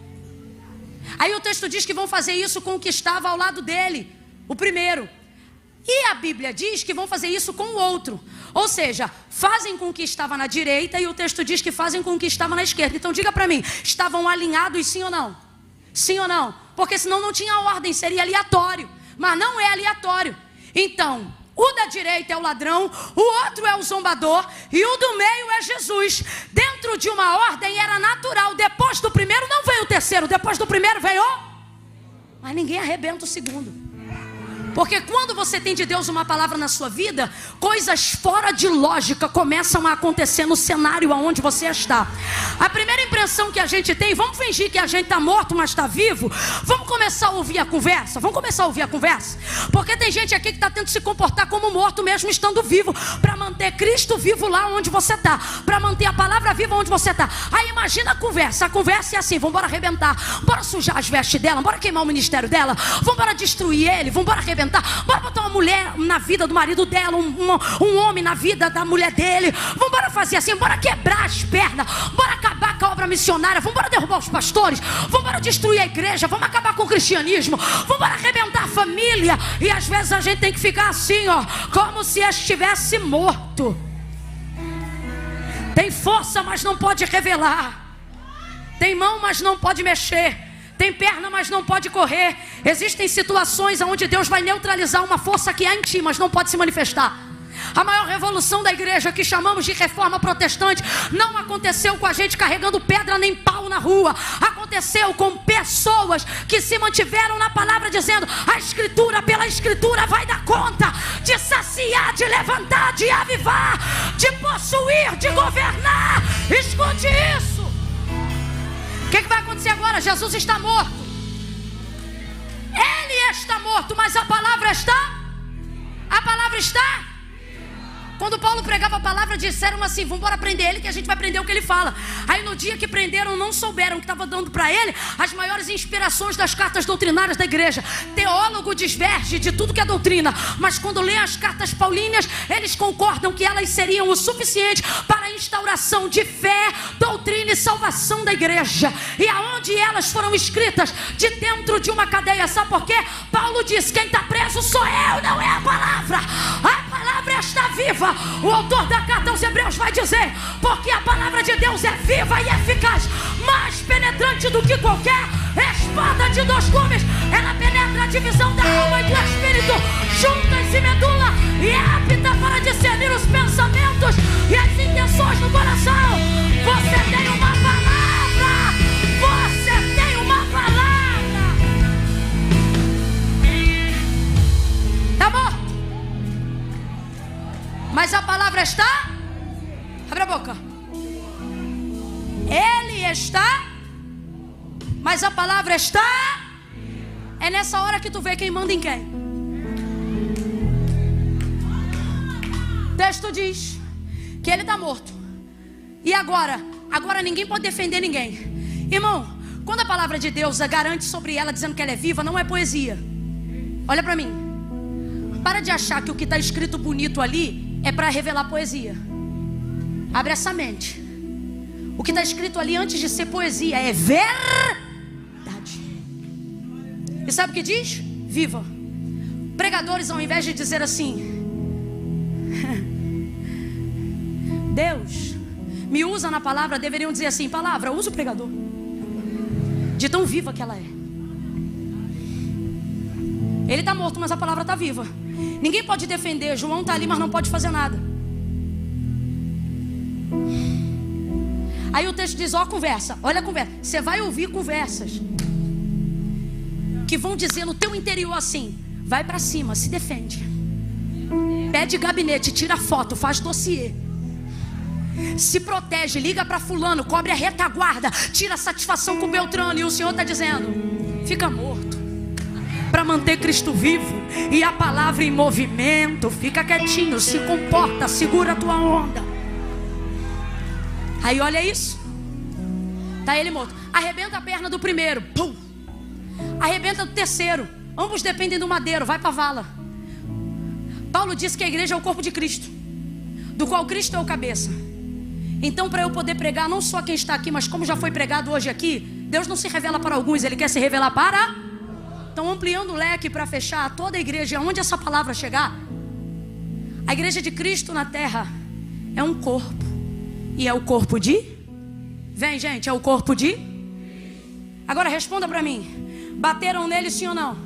Aí o texto diz que vão fazer isso com o que estava ao lado dele, o primeiro. E a Bíblia diz que vão fazer isso com o outro. Ou seja, fazem com o que estava na direita, e o texto diz que fazem com o que estava na esquerda. Então diga para mim, estavam alinhados, sim ou não? Sim ou não? Porque senão não tinha ordem, seria aleatório. Mas não é aleatório. Então, o da direita é o ladrão, o outro é o zombador, e o do meio é Jesus. Dentro de uma ordem era natural. Depois do primeiro não veio o terceiro, depois do primeiro veio o... Mas ninguém arrebenta o segundo. Porque quando você tem de Deus uma palavra na sua vida, coisas fora de lógica começam a acontecer no cenário aonde você está. A primeira impressão que a gente tem, vamos fingir que a gente está morto, mas está vivo. Vamos começar a ouvir a conversa. Porque tem gente aqui que está tentando se comportar como morto mesmo estando vivo, para manter Cristo vivo lá onde você está, para manter a palavra viva onde você está. Aí imagina a conversa é assim: vamos embora arrebentar, bora sujar as vestes dela, bora queimar o ministério dela, vamos embora destruir ele, vamos embora arrebentar. Bora botar uma mulher na vida do marido dela, um homem na vida da mulher dele. Vamos embora fazer assim, bora quebrar as pernas, bora acabar com a obra missionária, vamos embora derrubar os pastores, vamos embora destruir a igreja, vamos acabar com o cristianismo, vamos embora arrebentar a família. E às vezes a gente tem que ficar assim, ó, como se estivesse morto. Tem força, mas não pode revelar. Tem mão, mas não pode mexer. Tem perna, mas não pode correr. Existem situações onde Deus vai neutralizar uma força que há em ti, mas não pode se manifestar. A maior revolução da igreja, que chamamos de reforma protestante, não aconteceu com a gente carregando pedra nem pau na rua. Aconteceu com pessoas que se mantiveram na palavra, dizendo: a escritura, pela escritura, vai dar conta de saciar, de levantar, de avivar, de possuir, de governar. Escute isso. O que vai acontecer agora? Jesus está morto. Ele está morto, mas a palavra está? A palavra está? Quando Paulo pregava a palavra, disseram assim: vamos embora prender ele, que a gente vai prender o que ele fala. Aí no dia que prenderam, não souberam que estava dando para ele as maiores inspirações das cartas doutrinárias da igreja. Teólogo diverge de tudo que é doutrina, mas quando lê as cartas paulíneas, eles concordam que elas seriam o suficiente para a instauração de fé, doutrina e salvação da igreja. E aonde elas foram escritas? De dentro de uma cadeia. Sabe por quê? Paulo diz: quem está preso sou eu, não é a palavra. A palavra está viva. O autor da carta aos Hebreus vai dizer: porque a palavra de Deus é viva e eficaz, mais penetrante do que qualquer espada de 2 gumes. Ela penetra a divisão da alma e do espírito, juntas e medula, e é apta para discernir os pensamentos e as intenções do coração. Você tem uma palavra. Você tem uma palavra. Tá bom? Mas a palavra está? Abre a boca. Ele está, mas a palavra está. É nessa hora que tu vê quem manda em quem. O texto diz que ele está morto. E agora ninguém pode defender ninguém. Irmão, quando a palavra de Deus garante sobre ela, dizendo que ela é viva, não é poesia. Olha para mim. Para de achar que o que está escrito bonito ali é para revelar poesia. Abre essa mente. O que está escrito ali, antes de ser poesia, é verdade. E sabe o que diz? Viva. Pregadores, ao invés de dizer assim: Deus me usa na palavra, deveriam dizer assim: palavra, usa o pregador. De tão viva que ela é. Ele está morto, mas a palavra está viva. Ninguém pode defender. João está ali, mas não pode fazer nada. Aí o texto diz: ó, conversa. Olha a conversa. Você vai ouvir conversas que vão dizer no teu interior assim: vai para cima, se defende, pede gabinete, tira foto, faz dossiê, se protege, liga para fulano, cobre a retaguarda, tira satisfação com Beltrano. E o Senhor está dizendo: fica morto para manter Cristo vivo e a palavra em movimento. Fica quietinho, se comporta, segura a tua onda. Aí olha isso, tá ele morto. Arrebenta a perna do primeiro, pum. Arrebenta do terceiro. Ambos dependem do madeiro, vai para a vala. Paulo disse que a igreja é o corpo de Cristo, do qual Cristo é o cabeça. Então, para eu poder pregar não só quem está aqui, mas como já foi pregado hoje aqui, Deus não se revela para alguns, Ele quer se revelar para... Então, ampliando o leque para fechar toda a igreja, aonde essa palavra chegar, a igreja de Cristo na terra é um corpo. E é o corpo de... Vem, gente, é o corpo de... Agora responda para mim: bateram nele, sim ou não?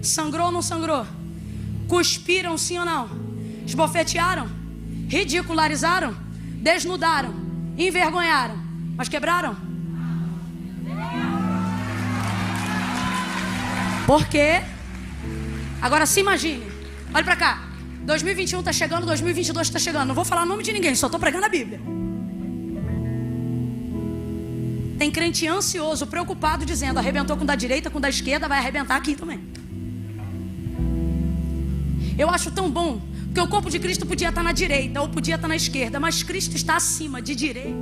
Sangrou ou não sangrou? Cuspiram, sim ou não? Esbofetearam? Ridicularizaram? Desnudaram? Envergonharam? Mas quebraram? Por quê? Agora se imagine. Olha para cá. 2021 está chegando, 2022 está chegando. Não vou falar o nome de ninguém, só estou pregando a Bíblia. Tem crente ansioso, preocupado, dizendo: arrebentou com o da direita, com o da esquerda, vai arrebentar aqui também. Eu acho tão bom, porque o corpo de Cristo podia estar na direita ou podia estar na esquerda, mas Cristo está acima de direita.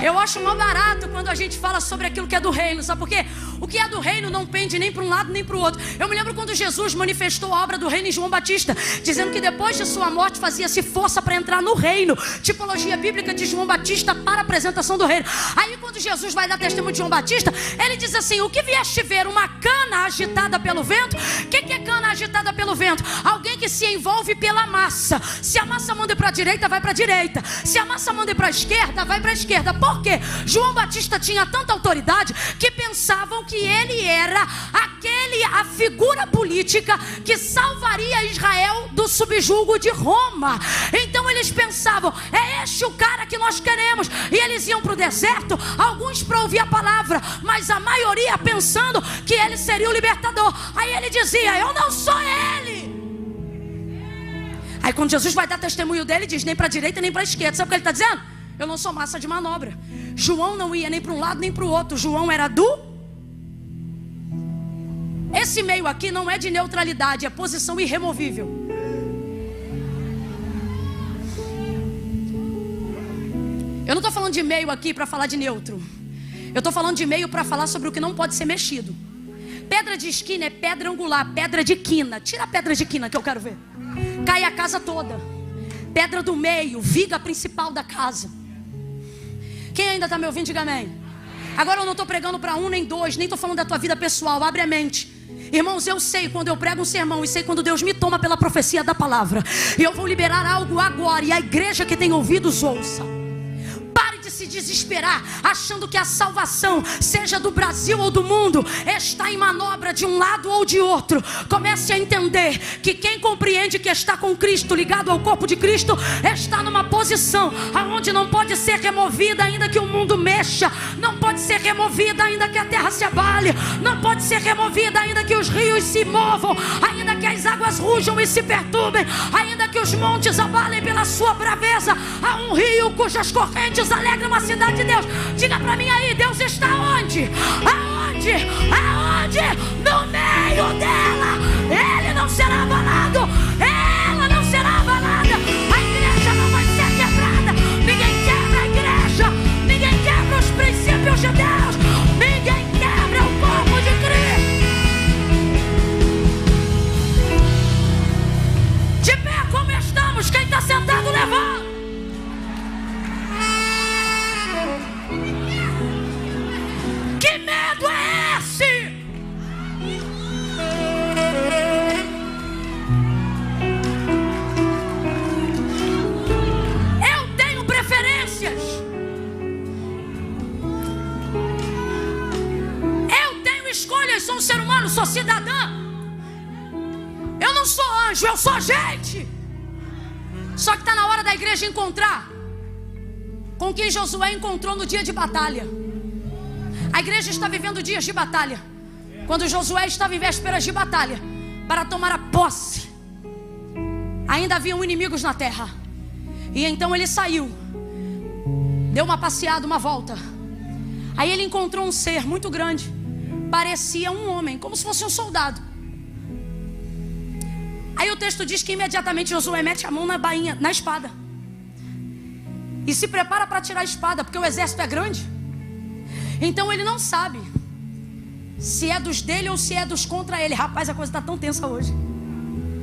Eu acho mó barato quando a gente fala sobre aquilo que é do reino, sabe por quê? O que é do reino não pende nem para um lado nem para o outro. Eu me lembro quando Jesus manifestou a obra do reino em João Batista, dizendo que depois de sua morte fazia-se força para entrar no reino. Tipologia bíblica de João Batista para a apresentação do reino. Aí quando Jesus vai dar testemunho de João Batista, ele diz assim: o que vieste ver? Uma cana agitada pelo vento? O que é cana agitada pelo vento? Alguém que se envolve pela massa. Se a massa manda para a direita, vai para a direita. Se a massa manda para a esquerda, vai para a esquerda. Por quê? João Batista tinha tanta autoridade que pensavam que ele era a figura política que salvaria Israel do subjugo de Roma. Então eles pensavam: é este o cara que nós queremos. E eles iam para o deserto, alguns para ouvir a palavra, mas a maioria pensando que ele seria o libertador. Aí ele dizia: eu não sou ele. Aí quando Jesus vai dar testemunho dele, diz: nem para a direita nem para a esquerda. Sabe o que ele está dizendo? Eu não sou massa de manobra. João não ia nem para um lado nem para o outro. João era do... Esse meio aqui não é de neutralidade, é posição irremovível. Eu não estou falando de meio aqui para falar de neutro. Eu estou falando de meio para falar sobre o que não pode ser mexido. Pedra de esquina é pedra angular, pedra de quina. Tira a pedra de quina que eu quero ver. Cai a casa toda. Pedra do meio, viga principal da casa. Quem ainda está me ouvindo, diga amém. Agora eu não estou pregando para um nem dois, nem estou falando da tua vida pessoal, abre a mente. Irmãos, eu sei quando eu prego um sermão e sei quando Deus me toma pela profecia da palavra. E eu vou liberar algo agora, e a igreja que tem ouvidos ouça. Pare de se desesperar achando que a salvação, seja do Brasil ou do mundo, está em manobra de um lado ou de outro. Comece a entender que quem compreende que está com Cristo, ligado ao corpo de Cristo, está numa posição aonde não pode ser removida ainda que o mundo mexa, não pode ser removida ainda que a terra se abale, não pode ser removida ainda que os rios se movam, ainda que as águas rujam e se perturbem, ainda que os montes abalem pela sua braveza. Há um rio cujas correntes alegram a cidade de Deus. Diga pra mim aí: Deus está onde? Aonde? Aonde? No meio dela. Ele não será abalado, ela não será abalada. A igreja não vai ser quebrada. Ninguém quebra a igreja, ninguém quebra os princípios de Deus, ninguém quebra o corpo de Cristo. De pé como estamos, quem está sentado levanta. Que medo é esse? apenas sou um ser humano, sou cidadã. Eu não sou anjo, eu sou gente. Só que está na hora da igreja encontrar com quem Josué encontrou no dia de batalha. A igreja está vivendo dias de batalha, quando Josué estava em vésperas de batalha para tomar a posse. Ainda haviam inimigos na terra. E então ele saiu, deu uma passeada, uma volta. Aí ele encontrou um ser muito grande, parecia um homem, como se fosse um soldado. Aí o texto diz que imediatamente Josué mete a mão na bainha, na espada, e se prepara para tirar a espada, porque o exército é grande. Então ele não sabe se é dos dele ou se é dos contra ele. Rapaz, a coisa está tão tensa hoje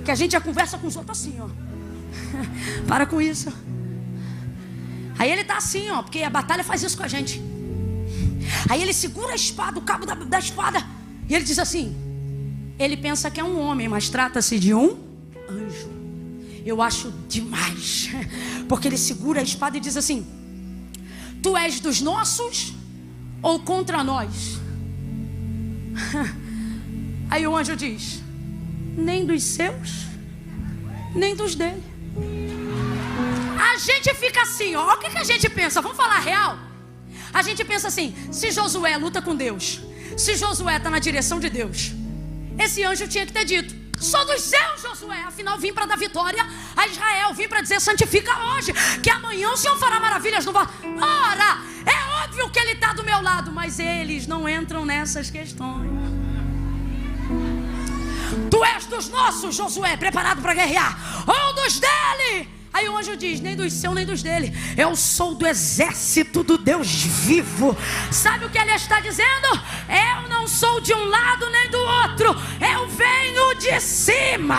que a gente já conversa com os outros assim, ó. Para com isso. Aí ele está assim, ó, porque a batalha faz isso com a gente. Aí ele segura a espada, o cabo da espada, e ele diz assim: ele pensa que é um homem, mas trata-se de um anjo. Eu acho demais, porque ele segura a espada e diz assim: tu és dos nossos ou contra nós? Aí o anjo diz: nem dos seus, nem dos dele. A gente fica assim, ó, o que a gente pensa? Vamos falar real? A gente pensa assim: se Josué luta com Deus, se Josué está na direção de Deus, esse anjo tinha que ter dito: sou dos seus, Josué, afinal vim para dar vitória a Israel, vim para dizer: santifica hoje, que amanhã o Senhor fará maravilhas no vosso. Ora, é óbvio que ele está do meu lado, mas eles não entram nessas questões. Tu és dos nossos, Josué, preparado para guerrear, ou dos dele? Aí o anjo diz: nem dos seus, nem dos dele. Eu sou do exército do Deus vivo. Sabe o que ele está dizendo? Eu não sou de um lado nem do outro. Eu venho de cima.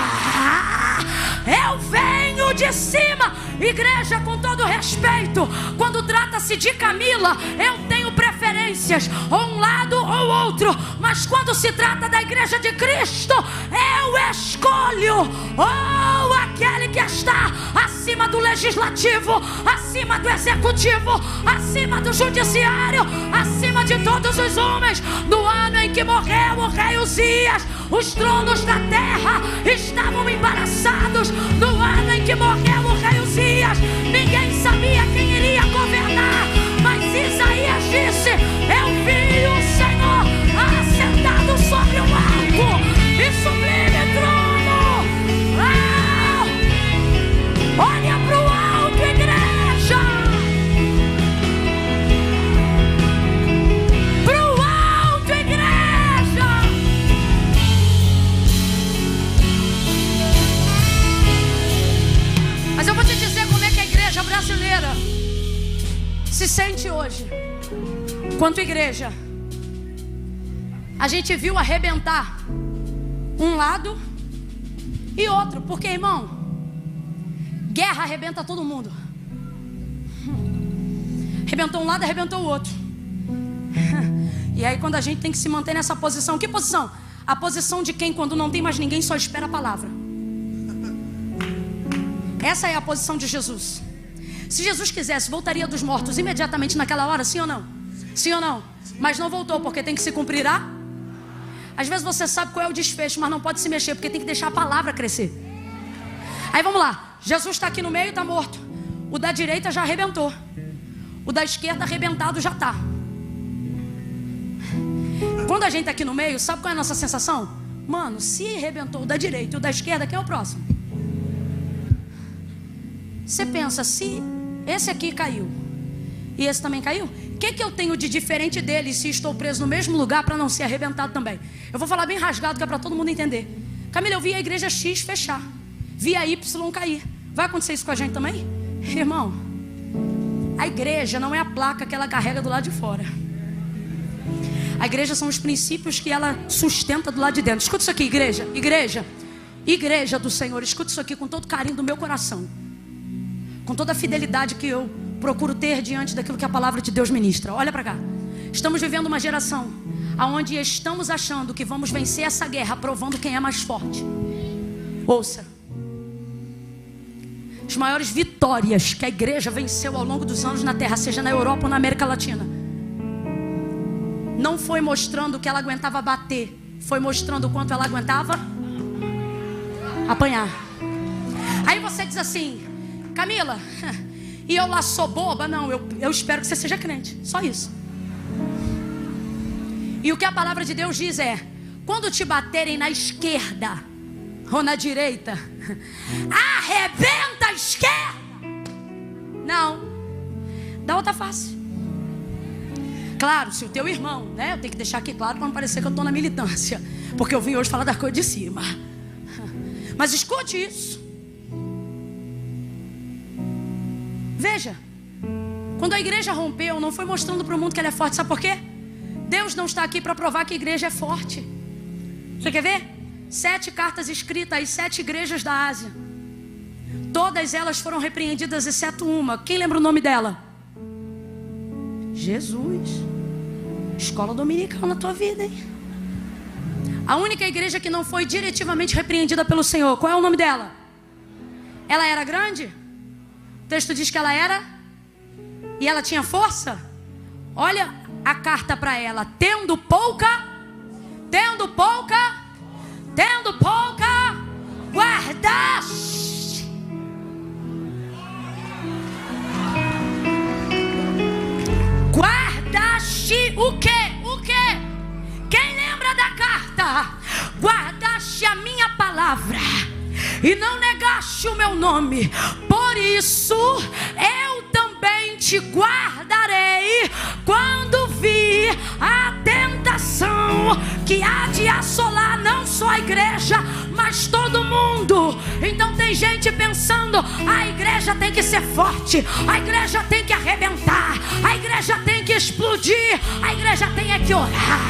Eu venho de cima. Igreja, com todo respeito, quando trata-se de Camila, eu tenho preferências, ou um lado ou outro. Mas quando se trata da igreja de Cristo, eu escolho ou aquele que está acima do legislativo, acima do executivo, acima do judiciário, acima de todos os homens. No ano em que morreu o rei Uzias, os tronos da terra estavam embaraçados. No ano em que morreu o rei Uzias, ninguém sabia quem iria governar. Mas Isaías disse: eu vi o Senhor assentado sobre um alto e sublime trono. Olha para o alto, igreja. Para o alto, igreja. Mas eu vou te dizer como é que a igreja brasileira se sente hoje. Quanto igreja, a gente viu arrebentar um lado e outro. Porque, irmão, guerra arrebenta todo mundo. Arrebentou um lado, arrebentou o outro. E aí quando a gente tem que se manter nessa posição, que posição? A posição de quem, quando não tem mais ninguém, só espera a palavra. Essa é a posição de Jesus. Se Jesus quisesse, voltaria dos mortos imediatamente naquela hora, sim ou não? Sim ou não? Mas não voltou, porque tem que se cumprir a... Às vezes você sabe qual é o desfecho, mas não pode se mexer, porque tem que deixar a palavra crescer. Aí vamos lá, Jesus está aqui no meio e está morto. O da direita já arrebentou. O da esquerda arrebentado já está. Quando a gente está aqui no meio, sabe qual é a nossa sensação? Mano, se arrebentou o da direita e o da esquerda, quem é o próximo? Você pensa, se esse aqui caiu e esse também caiu, o que eu tenho de diferente dele se estou preso no mesmo lugar para não ser arrebentado também? Eu vou falar bem rasgado, que é para todo mundo entender. Camila, eu vi a igreja X fechar, vi a Y cair. Vai acontecer isso com a gente também? Irmão, a igreja não é a placa que ela carrega do lado de fora. A igreja são os princípios que ela sustenta do lado de dentro. Escuta isso aqui, igreja. Igreja do Senhor, escuta isso aqui com todo carinho do meu coração, com toda a fidelidade que eu procuro ter diante daquilo que a palavra de Deus ministra. Olha para cá. Estamos vivendo uma geração onde estamos achando que vamos vencer essa guerra provando quem é mais forte. Ouça. As maiores vitórias que a igreja venceu ao longo dos anos na terra, seja na Europa ou na América Latina, não foi mostrando que ela aguentava bater foi mostrando o quanto ela aguentava apanhar. Aí você diz assim: Camila, e eu lá sou boba? Não, eu espero que você seja crente. Só isso. E o que a palavra de Deus diz é: quando te baterem na esquerda ou na direita, arrebenta a esquerda. Não, dá outra face. Claro, se o teu irmão, né? Eu tenho que deixar aqui claro para não parecer que eu estou na militância, porque eu vim hoje falar da coisa de cima. Mas escute isso. Veja, quando a igreja rompeu, não foi mostrando para o mundo que ela é forte. Sabe por quê? Deus não está aqui para provar que a igreja é forte. Você quer ver? 7 cartas escritas às 7 igrejas da Ásia. Todas elas foram repreendidas, exceto uma. Quem lembra o nome dela? Jesus. Escola dominical na tua vida, hein? A única igreja que não foi diretivamente repreendida pelo Senhor, qual é o nome dela? Ela era grande? O texto diz que ela era. E ela tinha força? Olha a carta para ela: tendo pouca, guardaste. Guardaste o quê? O quê? Quem lembra da carta? Guardaste a minha palavra e não negaste o meu nome. Por isso eu também te guardarei quando vir a tentação que há de assolar não só a igreja, mas todo mundo. Então tem gente pensando: a igreja tem que ser forte, a igreja tem que arrebentar, a igreja tem que explodir, a igreja tem que orar,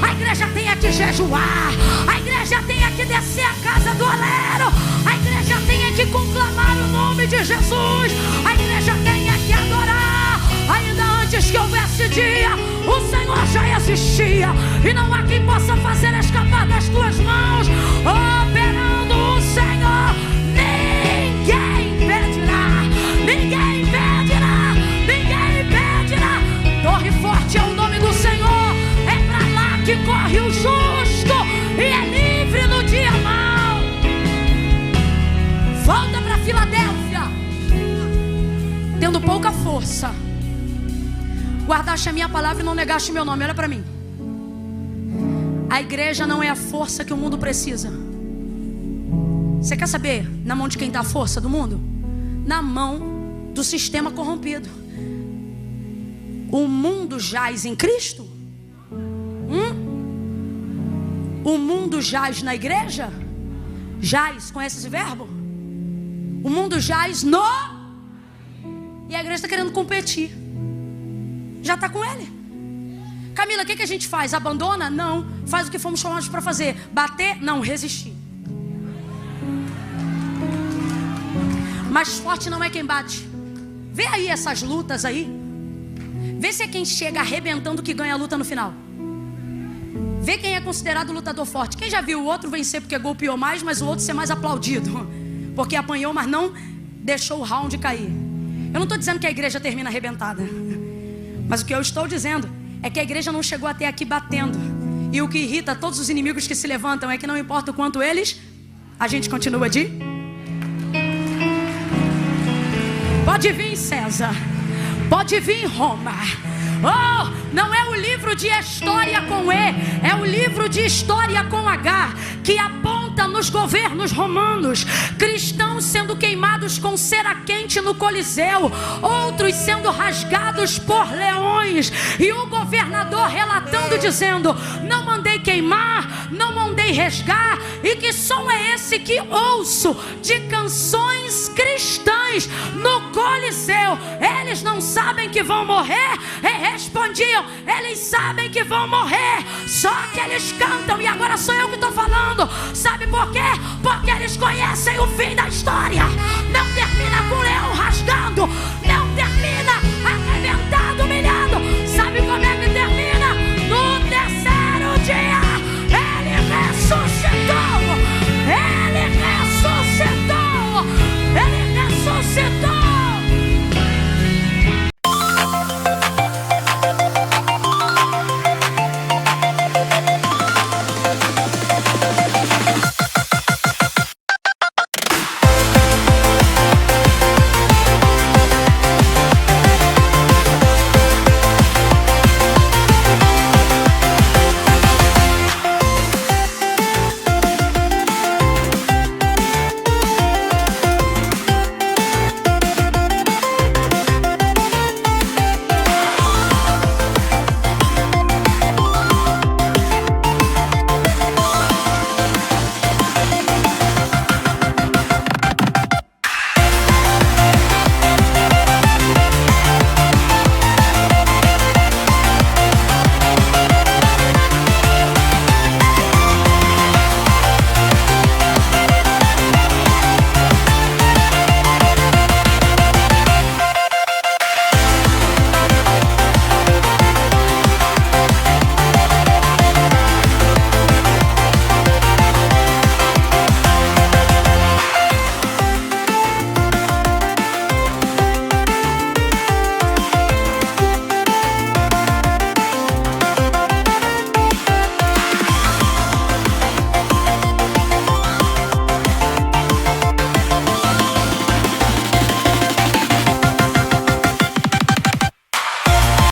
a igreja tem que jejuar, a igreja tem que descer a casa do oleiro, a igreja tem que conclamar o nome de Jesus, a igreja tem que adorar. Ainda antes que houvesse dia, o Senhor já existia, e não há quem possa fazer escapar das tuas mãos. Operando o Senhor, ninguém impedirá, ninguém impedirá, ninguém impedirá. Torre forte é o nome do Senhor, é pra lá que corre o justo e é livre no dia mau. Volta pra Filadélfia, tendo pouca força, guardaste a minha palavra e não negaste o meu nome. Olha para mim. A igreja não é a força que o mundo precisa. Você quer saber na mão de quem está a força do mundo? Na mão do sistema corrompido. O mundo jaz em Cristo? O mundo jaz na igreja? Jaz, conhece esse verbo? O mundo jaz no... E a igreja está querendo competir. Já está com ele. Camila, o que a gente faz? Abandona? Não. Faz o que fomos chamados para fazer. Bater? Não. Resistir. Mas forte não é quem bate. Vê aí essas lutas aí. Vê se é quem chega arrebentando que ganha a luta no final. Vê quem é considerado lutador forte. Quem já viu o outro vencer porque golpeou mais, mas o outro ser mais aplaudido porque apanhou, mas não deixou o round cair. Eu não estou dizendo que a igreja termina arrebentada, mas o que eu estou dizendo é que a igreja não chegou até aqui batendo. E o que irrita todos os inimigos que se levantam é que não importa o quanto eles, a gente continua de... Pode vir César, pode vir Roma. Oh, não é o livro de história com E, é o livro de história com H, que aponta nos governos romanos, cristãos sendo queimados com cera quente no Coliseu, outros sendo rasgados por leões, e o governador relatando, dizendo: não mandei queimar, não mandei rasgar, e que som é esse que ouço de canções cristãs no Coliseu? Eles não sabem que vão morrer? Respondiam: eles sabem que vão morrer, só que eles cantam. E agora sou eu que estou falando. Sabe por quê? Porque eles conhecem o fim da história. Não termina com o leão rasgando,